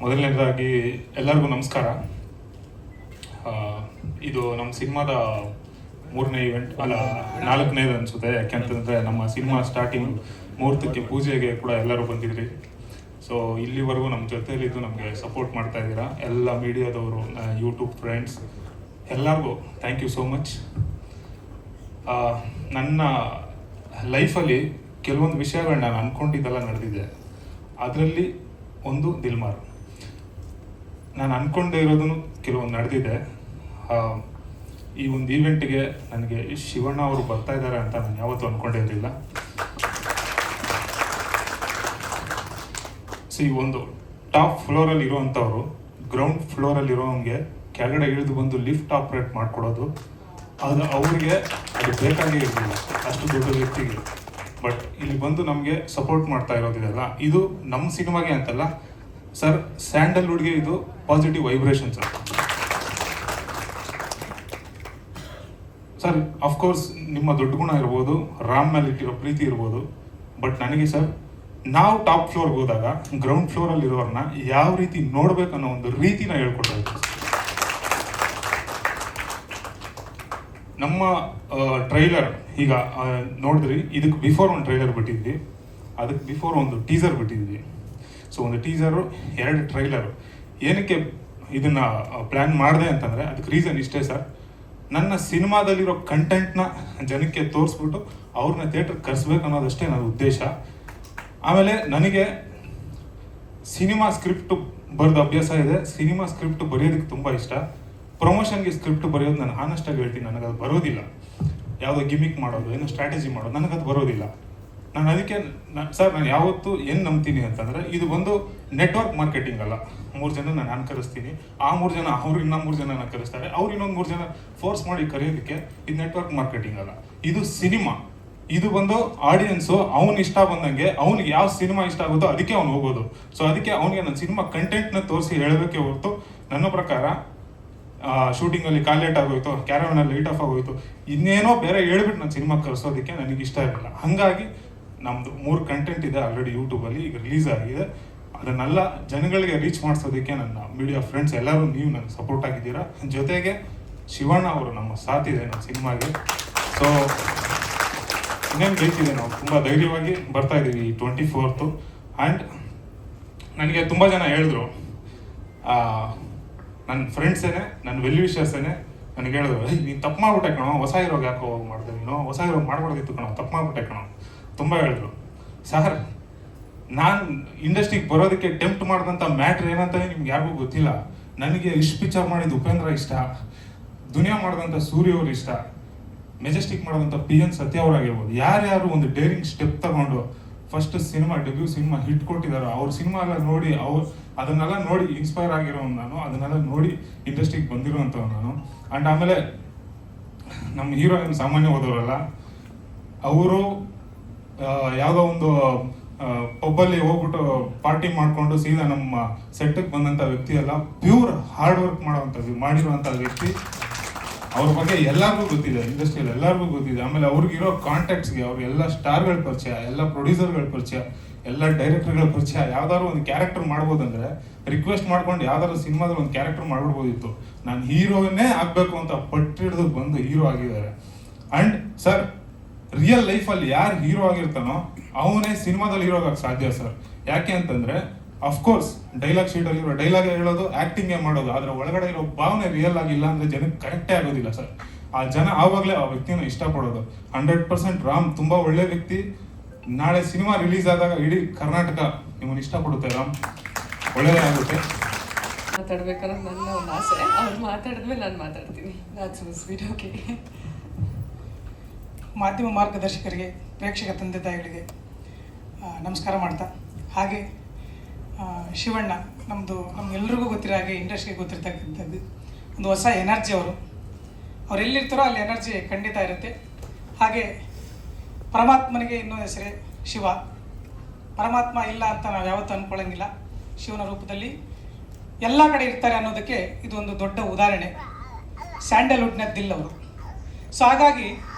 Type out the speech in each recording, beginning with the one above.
ಮೊದಲನೇದಾಗಿ ಎಲ್ಲರಿಗೂ ನಮಸ್ಕಾರ. ಇದು ನಮ್ಮ ಸಿನಿಮಾದ 3ನೇ ಇವೆಂಟ್, ಅಲ್ಲ 4ನೇದು ಅನಿಸುತ್ತೆ. ಯಾಕೆಂತಂದರೆ ನಮ್ಮ ಸಿನಿಮಾ ಸ್ಟಾರ್ಟಿಂಗ್ ಮುಹೂರ್ತಕ್ಕೆ ಪೂಜೆಗೆ ಕೂಡ ಎಲ್ಲರೂ ಬಂದಿದ್ರಿ. ಸೊ ಇಲ್ಲಿವರೆಗೂ ನಮ್ಮ ಜೊತೆಯಲ್ಲಿದ್ದು ನಮಗೆ ಸಪೋರ್ಟ್ ಮಾಡ್ತಾ ಇದ್ದೀರಾ ಎಲ್ಲ ಮೀಡಿಯಾದವರು, ಯೂಟ್ಯೂಬ್ ಫ್ರೆಂಡ್ಸ್ ಎಲ್ಲರಿಗೂ ಥ್ಯಾಂಕ್ ಯು ಸೋ ಮಚ್. ನನ್ನ ಲೈಫಲ್ಲಿ ಕೆಲವೊಂದು ವಿಷಯಗಳನ್ನ ನಾನು ಅಂದ್ಕೊಂಡಿದ್ದೆಲ್ಲ ನಡೆದಿದೆ. ಅದರಲ್ಲಿ ಒಂದು ದಿಲ್ಮಾರ್. ನಾನು ಅಂದ್ಕೊಂಡೇ ಇರೋದನ್ನು ಕೆಲವೊಂದು ನಡೆದಿದೆ. ಈ ಒಂದು ಈವೆಂಟ್ಗೆ ನನಗೆ ಶಿವಣ್ಣ ಅವರು ಬರ್ತಾ ಇದ್ದಾರೆ ಅಂತ ನಾನು ಯಾವತ್ತೂ ಅಂದ್ಕೊಂಡೇ ಇರಲಿಲ್ಲ. ಒಂದು ಟಾಪ್ ಫ್ಲೋರಲ್ಲಿ ಇರುವಂಥವ್ರು ಗ್ರೌಂಡ್ ಫ್ಲೋರಲ್ಲಿ ಇರೋವಂಗೆ ಕೆಳಗಡೆ ಇಳಿದು ಬಂದು ಲಿಫ್ಟ್ ಆಪ್ರೇಟ್ ಮಾಡಿಕೊಡೋದು, ಅದು ಅವ್ರಿಗೆ ಅದು ಬೇಕಾಗೇ ಇರಲಿಲ್ಲ, ಅಷ್ಟು ದೊಡ್ಡ ವ್ಯಕ್ತಿಗೆ. ಬಟ್ ಇಲ್ಲಿ ಬಂದು ನಮಗೆ ಸಪೋರ್ಟ್ ಮಾಡ್ತಾ ಇರೋದಿದೆಲ್ಲ, ಇದು ನಮ್ಮ ಸಿನಿಮಾಗೆ ಅಂತಲ್ಲ ಸರ್, ಸ್ಯಾಂಡಲ್ವುಡ್ಗೆ ಇದು ಪಾಸಿಟಿವ್ ವೈಬ್ರೇಷನ್ ಸರ್. ಅಫ್ಕೋರ್ಸ್ ನಿಮ್ಮ ದೊಡ್ಡ ಗುಣ ಇರ್ಬೋದು, ರಾಮ್ ಮೇಲೆ ಇಟ್ಟಿರೋ ಪ್ರೀತಿ ಇರ್ಬೋದು, ಬಟ್ ನನಗೆ ಸರ್, ನಾವು ಟಾಪ್ ಫ್ಲೋರ್ಗೆ ಹೋದಾಗ ಗ್ರೌಂಡ್ ಫ್ಲೋರಲ್ಲಿ ಇರೋರನ್ನ ಯಾವ ರೀತಿ ನೋಡ್ಬೇಕು ಅನ್ನೋ ಒಂದು ರೀತಿನ ಹೇಳ್ಕೊಡ್ತಾ. ನಮ್ಮ ಟ್ರೈಲರ್ ಈಗ ನೋಡಿದ್ರಿ, ಇದಕ್ಕೆ ಬಿಫೋರ್ ಒಂದು ಟ್ರೈಲರ್ ಬಿಟ್ಟಿದ್ವಿ, ಅದಕ್ಕೆ ಬಿಫೋರ್ ಒಂದು ಟೀಸರ್ ಬಿಟ್ಟಿದ್ವಿ. ಸೊ ಒಂದು ಟೀಸರು, 2 ಟ್ರೈಲರು. ಏನಕ್ಕೆ ಇದನ್ನು ಪ್ಲ್ಯಾನ್ ಮಾಡಿದೆ ಅಂತಂದರೆ ಅದಕ್ಕೆ ರೀಸನ್ ಇಷ್ಟೇ ಸರ್. ನನ್ನ ಸಿನಿಮಾದಲ್ಲಿರೋ ಕಂಟೆಂಟ್ನ ಜನಕ್ಕೆ ತೋರಿಸ್ಬಿಟ್ಟು ಅವ್ರನ್ನ ಥಿಯೇಟ್ರಿಗೆ ಕರೆಸ್ಬೇಕು ಅನ್ನೋದಷ್ಟೇ ನನ್ನ ಉದ್ದೇಶ. ಆಮೇಲೆ ನನಗೆ ಸಿನಿಮಾ ಸ್ಕ್ರಿಪ್ಟ್ ಬರೆದು ಅಭ್ಯಾಸ ಇದೆ. ಸಿನಿಮಾ ಸ್ಕ್ರಿಪ್ಟ್ ಬರೆಯೋದಕ್ಕೆ ತುಂಬ ಇಷ್ಟ. ಪ್ರಮೋಷನ್ಗೆ ಸ್ಕ್ರಿಪ್ಟ್ ಬರೆಯೋದು ನಾನು ಆನೆಸ್ಟಾಗಿ ಹೇಳ್ತೀನಿ, ನನಗದು ಬರೋದಿಲ್ಲ. ಯಾವುದೋ ಗಿಮಿಕ್ ಮಾಡೋದು, ಏನೋ ಸ್ಟ್ರಾಟಜಿ ಮಾಡೋದು ನನಗದು ಬರೋದಿಲ್ಲ. ನಾನು ಅದಕ್ಕೆ ಸರ್, ನಾನು ಯಾವತ್ತೂ ಏನು ನಂಬ್ತೀನಿ ಅಂತಂದರೆ, ಇದು ಬಂದು ನೆಟ್ವರ್ಕ್ ಮಾರ್ಕೆಟಿಂಗ್ ಅಲ್ಲ. 3 ಜನ ನಾನು ಕರೆಸ್ತೀನಿ, ಆ 3 ಜನ ಅವ್ರು ಇನ್ನೂ 3 ಜನ ಕರೆಸ್ತಾರೆ, ಅವ್ರು ಇನ್ನೊಂದು 3 ಜನ ಫೋರ್ಸ್ ಮಾಡಿ ಕರೆಯೋದಕ್ಕೆ. ಇದು ನೆಟ್ವರ್ಕ್ ಮಾರ್ಕೆಟಿಂಗ್ ಅಲ್ಲ, ಇದು ಸಿನಿಮಾ. ಇದು ಬಂದು ಆಡಿಯನ್ಸು ಅವ್ನು ಇಷ್ಟ ಬಂದಂಗೆ, ಅವ್ನಿಗೆ ಯಾವ ಸಿನಿಮಾ ಇಷ್ಟ ಆಗುತ್ತೋ ಅದಕ್ಕೆ ಅವ್ನು ಹೋಗೋದು. ಸೊ ಅದಕ್ಕೆ ಅವನಿಗೆ ನನ್ನ ಸಿನಿಮಾ ಕಂಟೆಂಟ್ನ ತೋರಿಸಿ ಹೇಳಬೇಕೆ ಹೊರತು, ನನ್ನ ಪ್ರಕಾರ ಶೂಟಿಂಗಲ್ಲಿ ಲೇಟ್ ಆಗೋಯ್ತು, ಕ್ಯಾರವನಲ್ಲಿ ಲೈಟ್ ಆಫ್ ಆಗೋಯ್ತು, ಇನ್ನೇನೋ ಬೇರೆ ಹೇಳ್ಬಿಟ್ಟು ನನ್ನ ಸಿನಿಮಾ ಕರೆಸೋದಕ್ಕೆ ನನಗೆ ಇಷ್ಟ ಇರಲಿಲ್ಲ. ಹಾಗಾಗಿ ನಮ್ಮದು 3 ಕಂಟೆಂಟ್ ಇದೆ ಆಲ್ರೆಡಿ ಯೂಟ್ಯೂಬಲ್ಲಿ, ಈಗ ರಿಲೀಸ್ ಆಗಿದೆ. ಅದನ್ನೆಲ್ಲ ಜನಗಳಿಗೆ ರೀಚ್ ಮಾಡಿಸೋದಕ್ಕೆ ನನ್ನ ಮೀಡಿಯಾ ಫ್ರೆಂಡ್ಸ್ ಎಲ್ಲರೂ ನೀವು ನನಗೆ ಸಪೋರ್ಟ್ ಆಗಿದ್ದೀರಾ. ಜೊತೆಗೆ ಶಿವಣ್ಣ ಅವರು ನಮ್ಮ ಸಾಥ್ ಇದೆ ನನ್ನ ಸಿನಿಮಾಗೆ. ಸೊ ಇನ್ನೇನು ಬೇಕಿದೆ, ನಾವು ತುಂಬ ಧೈರ್ಯವಾಗಿ ಬರ್ತಾ ಇದ್ದೀವಿ 24th. ಆ್ಯಂಡ್ ನನಗೆ ತುಂಬ ಜನ ಹೇಳಿದ್ರು, ನನ್ನ ಫ್ರೆಂಡ್ಸೇನೆ, ನನ್ನ ವೆಲ್ ವಿಷರ್ಸೇನೆ ನನಗೆ ಹೇಳಿದ್ರು, ನೀನು ತಪ್ಪು ಮಾಡ್ಬಿಟ್ಟೆ ಕಣೋ, ಹೊಸ ಹೀರೋಗೆ ಯಾಕೋ ಮಾಡಿದೆ ನೀನು, ಹೊಸ ಹೀರೋ ಮಾಡ್ಬಾರ್ದಿತ್ತು ಕಣೋ, ತಪ್ಪು ಮಾಡ್ಬಿಟ್ಟೆ ಕಣೋ, ತುಂಬ ಹೇಳಿದ್ರು. ಸರ್, ನಾನು ಇಂಡಸ್ಟ್ರಿಗೆ ಬರೋದಕ್ಕೆ ಟೆಂಪ್ಟ್ ಮಾಡಿದಂಥ ಮ್ಯಾಟ್ರ್ ಏನಂತಲೇ ನಿಮ್ಗೆ ಯಾರಿಗೂ ಗೊತ್ತಿಲ್ಲ. ನನಗೆ ಇಷ್ಟು ಪಿಕ್ಚರ್ ಮಾಡಿದ್ದು ಉಪೇಂದ್ರ ಇಷ್ಟ, ದುನಿಯಾ ಮಾಡಿದಂಥ ಸೂರ್ಯ ಅವರು ಇಷ್ಟ, ಮೆಜೆಸ್ಟಿಕ್ ಮಾಡಿದಂಥ PN ಸತ್ಯ ಅವರಾಗಿರ್ಬೋದು. ಯಾರ್ಯಾರು ಒಂದು ಡೇರಿಂಗ್ ಸ್ಟೆಪ್ ತಗೊಂಡು first cinema, debut cinema hit ಕೊಟ್ಟಿದ್ದಾರೆ, ಅವ್ರ ಸಿನಿಮಾ ಎಲ್ಲ ನೋಡಿ, ಅದನ್ನೆಲ್ಲ ನೋಡಿ ಇನ್ಸ್ಪೈರ್ ಆಗಿರೋನು ನಾನು, ಅದನ್ನೆಲ್ಲ ನೋಡಿ ಇಂಡಸ್ಟ್ರಿಗೆ ಬಂದಿರೋವಂಥವ್ರು ನಾನು. ಆ್ಯಂಡ್ ಆಮೇಲೆ ನಮ್ಮ ಹೀರೋಯಿನ್ ಸಾಮಾನ್ಯ ಹೋದವರಲ್ಲ, ಅವರು ಯಾವುದೋ ಒಂದು ಪಬ್ಬಲ್ಲಿ ಹೋಗ್ಬಿಟ್ಟು ಪಾರ್ಟಿ ಮಾಡಿಕೊಂಡು ಸೀದಾ ನಮ್ಮ ಸೆಟ್ಟಿಗೆ ಬಂದಂಥ ವ್ಯಕ್ತಿ ಅಲ್ಲ, ಪ್ಯೂರ್ ಹಾರ್ಡ್ ವರ್ಕ್ ಮಾಡಿರುವಂಥ ವ್ಯಕ್ತಿ. ಅವ್ರ ಬಗ್ಗೆ ಎಲ್ಲರಿಗೂ ಗೊತ್ತಿದೆ, ಇಂಡಸ್ಟ್ರಿಯಲ್ಲಿ ಎಲ್ಲರಿಗೂ ಗೊತ್ತಿದೆ. ಆಮೇಲೆ ಅವ್ರಿಗಿರೋ ಕಾಂಟ್ಯಾಕ್ಟ್ಸ್ಗೆ ಅವ್ರು ಎಲ್ಲ ಸ್ಟಾರ್ಗಳ ಪರಿಚಯ, ಎಲ್ಲ ಪ್ರೊಡ್ಯೂಸರ್ಗಳ ಪರಿಚಯ, ಎಲ್ಲ ಡೈರೆಕ್ಟರ್ಗಳ ಪರಿಚಯ. ಯಾವ್ದಾದ್ರು ಒಂದು ಕ್ಯಾರೆಕ್ಟರ್ ಮಾಡ್ಬೋದಂದ್ರೆ ರಿಕ್ವೆಸ್ಟ್ ಮಾಡ್ಕೊಂಡು ಯಾವ್ದಾದ್ರು ಸಿನಿಮಾದಲ್ಲಿ ಒಂದು ಕ್ಯಾರೆಕ್ಟರ್ ಮಾಡ್ಬಿಡ್ಬೋದಿತ್ತು. ನಾನು ಹೀರೋನೇ ಆಗಬೇಕು ಅಂತ ಪಟ್ಟಿಡಿದು ಬಂದು ಹೀರೋ ಆಗಿದ್ದಾರೆ. ಆ್ಯಂಡ್ ಸರ್, ರಿಯಲ್ ಲೈಫಲ್ಲಿ ಯಾರು ಹೀರೋ ಆಗಿರ್ತಾನೋ ಅವನೇ ಸಿನಿಮಾದಲ್ಲಿ ಹೀರೋ ಆಗಕ್ಕೆ ಸಾಧ್ಯ ಸರ್. ಯಾಕೆ ಅಂತಂದರೆ, ಅಫ್ಕೋರ್ಸ್ ಡೈಲಾಗ್ ಶೀಟಲ್ಲಿ ಇರೋ ಡೈಲಾಗ್ ಹೇಳೋದು, ಆ್ಯಕ್ಟಿಂಗೇ ಮಾಡೋದು, ಆದರೆ ಒಳಗಡೆ ಇರೋ ಭಾವನೆ ರಿಯಲ್ ಆಗಿಲ್ಲ ಅಂದರೆ ಜನಕ್ಕೆ ಕರೆಕ್ಟೇ ಆಗೋದಿಲ್ಲ ಸರ್. ಆ ಜನ ಆವಾಗಲೇ ಆ ವ್ಯಕ್ತಿನ ಇಷ್ಟಪಡೋದು. 100% ರಾಮ್ ತುಂಬ ಒಳ್ಳೆ ವ್ಯಕ್ತಿ. ನಾಳೆ ಸಿನಿಮಾ ರಿಲೀಸ್ ಆದಾಗ ಇಡೀ ಕರ್ನಾಟಕ ನಿಮ್ಮನ್ನು ಇಷ್ಟಪಡುತ್ತೆ. ರಾಮ್ ಒಳ್ಳೆಯದೇ ಆಗುತ್ತೆ. ಮಾತಾಡ್ಬೇಕನ್ನೋದು ನನ್ನ ಒಂದು ಆಸೆ. ಅವ್ರು ಮಾತಾಡಿದ್ಮೇಲೆ ನಾನು ಮಾತಾಡ್ತೀನಿ. ಸ್ವೀಟ್. ಓಕೆ. ಮಾಧ್ಯಮ ಮಾರ್ಗದರ್ಶಕರಿಗೆ, ಪ್ರೇಕ್ಷಕ ತಂದೆ ತಾಯಿಗಳಿಗೆ ನಮಸ್ಕಾರ ಮಾಡ್ತಾ, ಹಾಗೆ ಶಿವಣ್ಣ ನಮ್ಗೆಲ್ರಿಗೂ ಗೊತ್ತಿರೋ ಹಾಗೆ ಇಂಡಸ್ಟ್ರಿಗೆ ಗೊತ್ತಿರ್ತಕ್ಕಂಥದ್ದು ಒಂದು ಹೊಸ ಎನರ್ಜಿ. ಅವ್ರು ಎಲ್ಲಿರ್ತಾರೋ ಅಲ್ಲಿ ಎನರ್ಜಿ ಖಂಡಿತ ಇರುತ್ತೆ. ಹಾಗೆ ಪರಮಾತ್ಮನಿಗೆ ಇನ್ನೊಂದು ಹೆಸರೇ ಶಿವ. ಪರಮಾತ್ಮ ಇಲ್ಲ ಅಂತ ನಾವು ಯಾವತ್ತೂ ಅಂದ್ಕೊಳ್ಳೋಂಗಿಲ್ಲ. ಶಿವನ ರೂಪದಲ್ಲಿ ಎಲ್ಲ ಕಡೆ ಇರ್ತಾರೆ ಅನ್ನೋದಕ್ಕೆ ಇದೊಂದು ದೊಡ್ಡ ಉದಾಹರಣೆ. ಸ್ಯಾಂಡಲ್ವುಡ್ನ ದಿಲ್ ಅವರು. ಸೊ ಹಾಗಾಗಿ